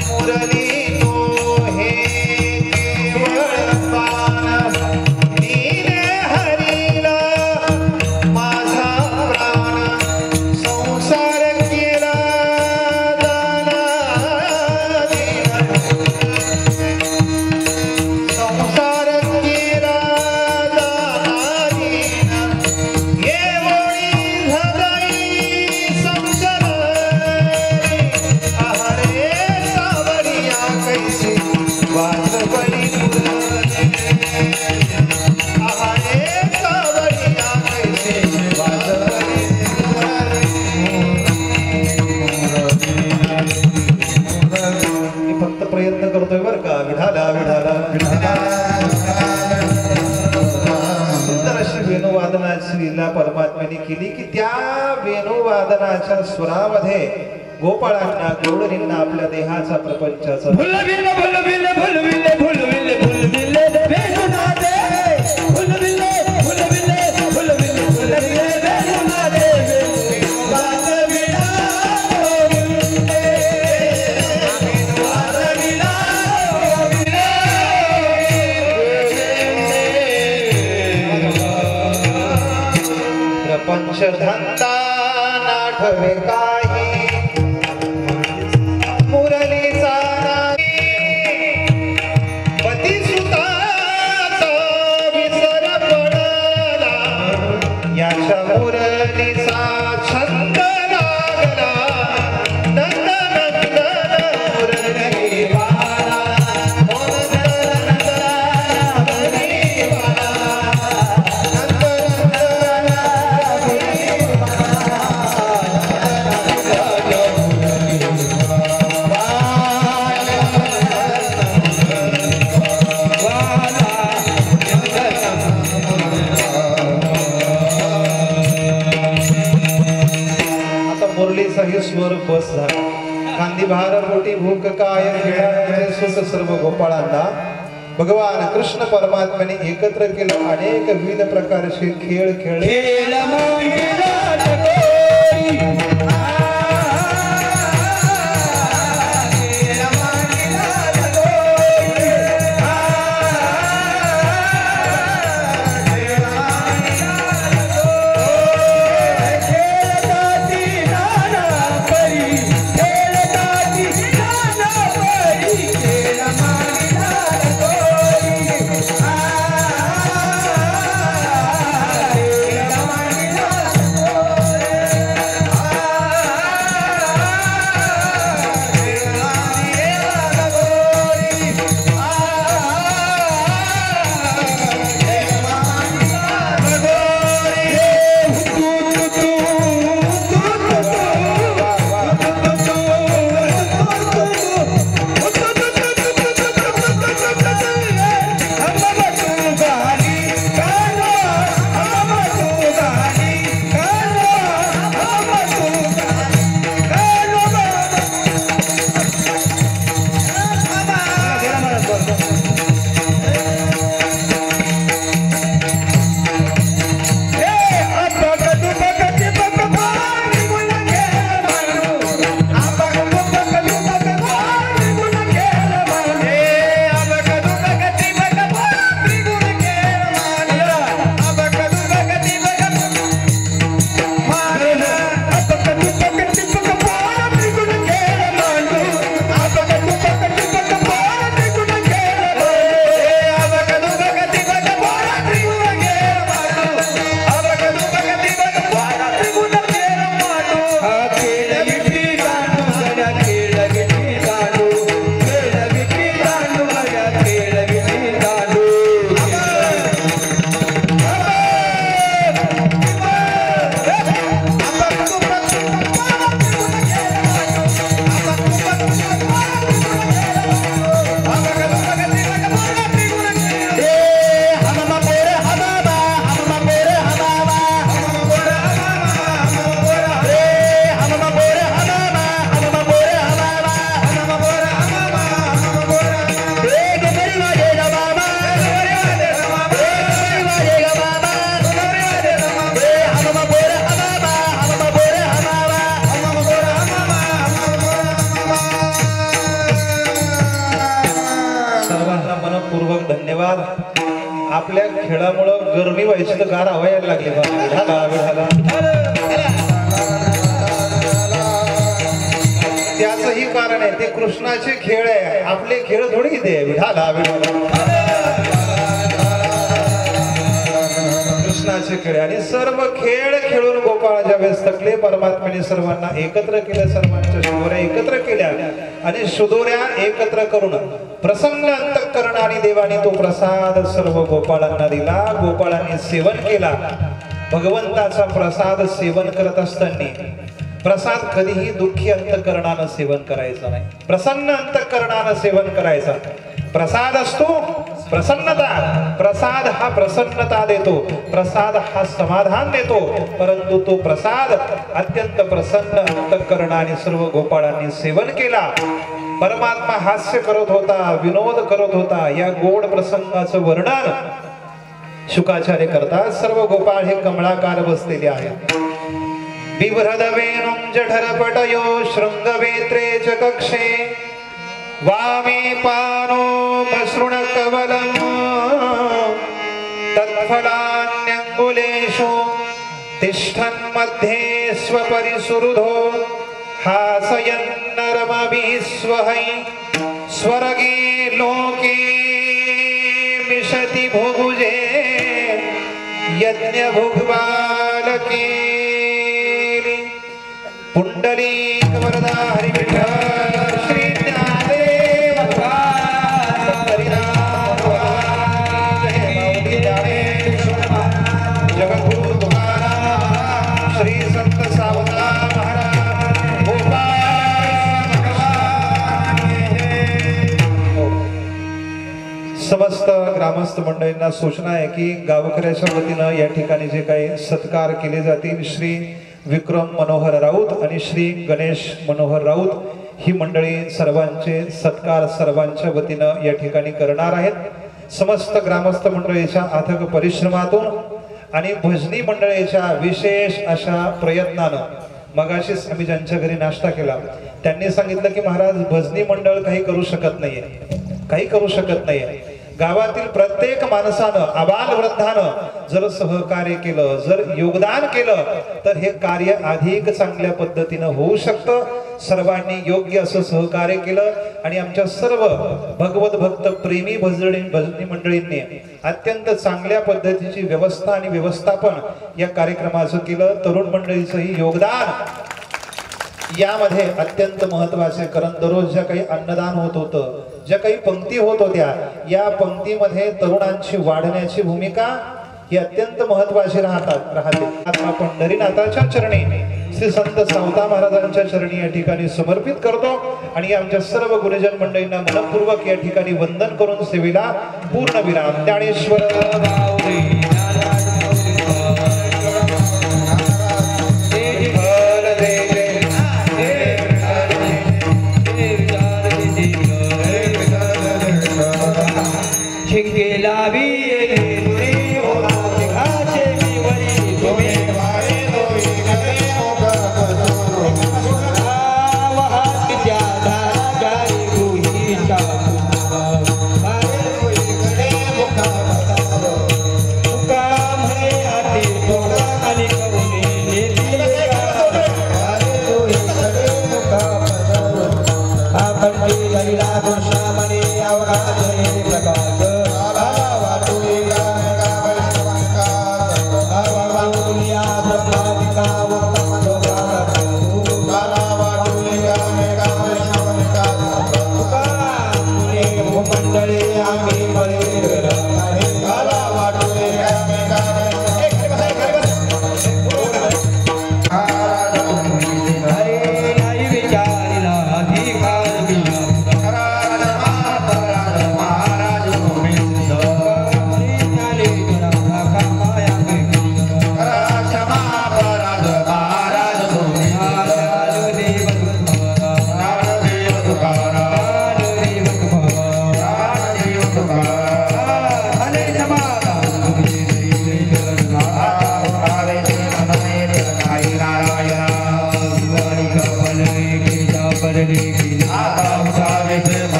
मुरली. तो हे केवळ पान दिले हरीला माझा प्राण, संसार केला दाना दीन, संसार केला दाना दीन, ये ओळी केली की त्या वेणुवादनाच्या सुरामध्ये गोपाळांना गौडरींना आपल्या देहाचा प्रपंचाचा भुलविले भुलविले भुलविले भुलविले भुलविले वेणुनादे भुलविले भुलविले भुलविले भुलविले वेणुनादे वादविला गोविंदे वादविला प्रपंच धंदा नाठवे काही मुरलीचा पतिसुताचा विसर पडला याच्या मुरलीचा छंद लागला नंद नंदन मुरली बाळा मुरलीचाही स्वर बस झाला कांदी भार पोटी भूक काय खेळाचे सुख सर्व गोपाळांना भगवान कृष्ण परमात्म्याने एकत्र केलं अनेक विविध प्रकारचे खेळ खेळले खेळ मांडला गोरी धन्यवाद आपल्या खेळामुळे गरमी व्हायची तर गार हवा यायला लागली त्याचंही कारण आहे ते कृष्णाचे खेळ आहे आपले खेळ थोडी ते विठाला कृष्णाचे खेळ आणि सर्व खेळ खेळून गोपाळ ज्यावेळेस थकले परमात्म्याने सर्वांना एकत्र केलं सर्वांच्या शिवऱ्या एकत्र केल्या आणि सुदोऱ्या एकत्र करून प्रसन्न अंतःकरणाने देवाने तो प्रसाद सर्व गोपाळांना दिला गोपाळांनी सेवन केला भगवंताचा प्रसाद सेवन करत असताना प्रसाद कधीही दुःखी अंतःकरणाने सेवन करायचा नाही प्रसन्न अंतःकरणाने सेवन करायचा प्रसाद असतो प्रसन्नता, प्रसाद हा प्रसन्नता देतो, प्रसाद हा समाधान देतो, परंतु तो प्रसाद अत्यंत प्रसन्न अंतःकरणाने सर्व गोपाळांनी सेवन केला. परमात्मा हास्य करत होता, विनोद करत होता. या गोड प्रसंगाचं वर्णन शुकाचार्य करतात. सर्व गोपाळ हे कमळाकार बसलेले आहेत. बिभ्रद वेणुं जठरपटयो शृंगवेत्रे च कक्षे वामे पानो मसृणकवलं तत्फलान्यङ्गुलेषु तिष्ठन्मध्ये स्वपरिसुहृदो हासयन्नरमभिस्वहै स्वर्गे लोके मिषति भुभुजे यज्ञभुग्बालके पुंडलीक वरदा हरि विठ्ठल श्री ज्ञानदेव जगद्गुरु तुकाराम श्री संत सावता महाराज समस्त ग्रामस्थ मंडळींना सूचना आहे की गावकऱ्याच्या वतीनं या ठिकाणी जे काही सत्कार केले जातील श्री विक्रम मनोहर राऊत आणि श्री गणेश मनोहर राऊत ही मंडळी सर्वांचे सत्कार सर्वांच्या वतीनं या ठिकाणी करणार आहेत. समस्त ग्रामस्थ मंडळीच्या अथक परिश्रमातून आणि भजनी मंडळीच्या विशेष अशा प्रयत्नानं मगाशीच आम्ही ज्यांच्या घरी नाश्ता केला त्यांनी सांगितलं की महाराज भजनी मंडळ काही करू शकत नाहीये, काही करू शकत नाहीये. गावातील प्रत्येक माणसानं आबाल वृद्धानं जर सहकार्य केलं, जर योगदान केलं तर हे कार्य अधिक चांगल्या पद्धतीनं होऊ शकतं. सर्वांनी योग्य असं सहकार्य केलं आणि आमच्या सर्व भगवत भक्त प्रेमी भजनी मंडळींनी अत्यंत चांगल्या पद्धतीची व्यवस्था आणि व्यवस्थापन या कार्यक्रमाचं केलं. तरुण मंडळीचंही योगदान यामध्ये अत्यंत महत्वाचे. कारण दररोज ज्या काही अन्नदान होत होतं, ज्या काही पंक्ती होत होत्या, या पंक्तीमध्ये तरुणांची वाढण्याची भूमिका ही अत्यंत महत्वाची राहते. आता पंढरीनाथाच्या चरणी श्री संत सावता महाराजांच्या चरणी या ठिकाणी समर्पित करतो आणि आमच्या सर्व गुरुजन मंडळींना मनपूर्वक या ठिकाणी वंदन करून सेवेला पूर्ण विराम. ज्ञानेश्वर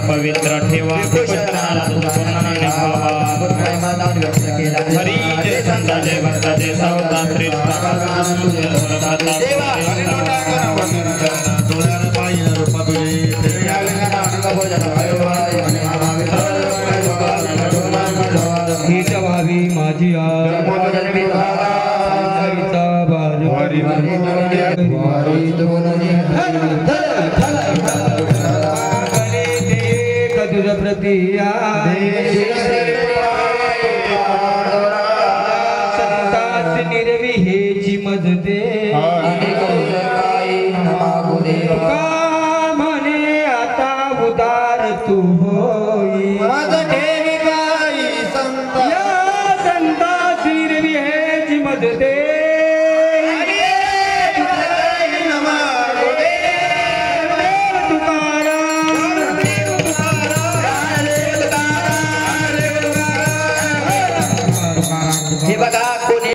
पवित्र ठेवा हरी जय संता जय भक्ता जय सावता भावी माझी प्रतिया संतास निर्वी हेची मज दे का म्हणे आता उदार तू होई या संतास निर्वी हेची मज दे हे बघा कोणी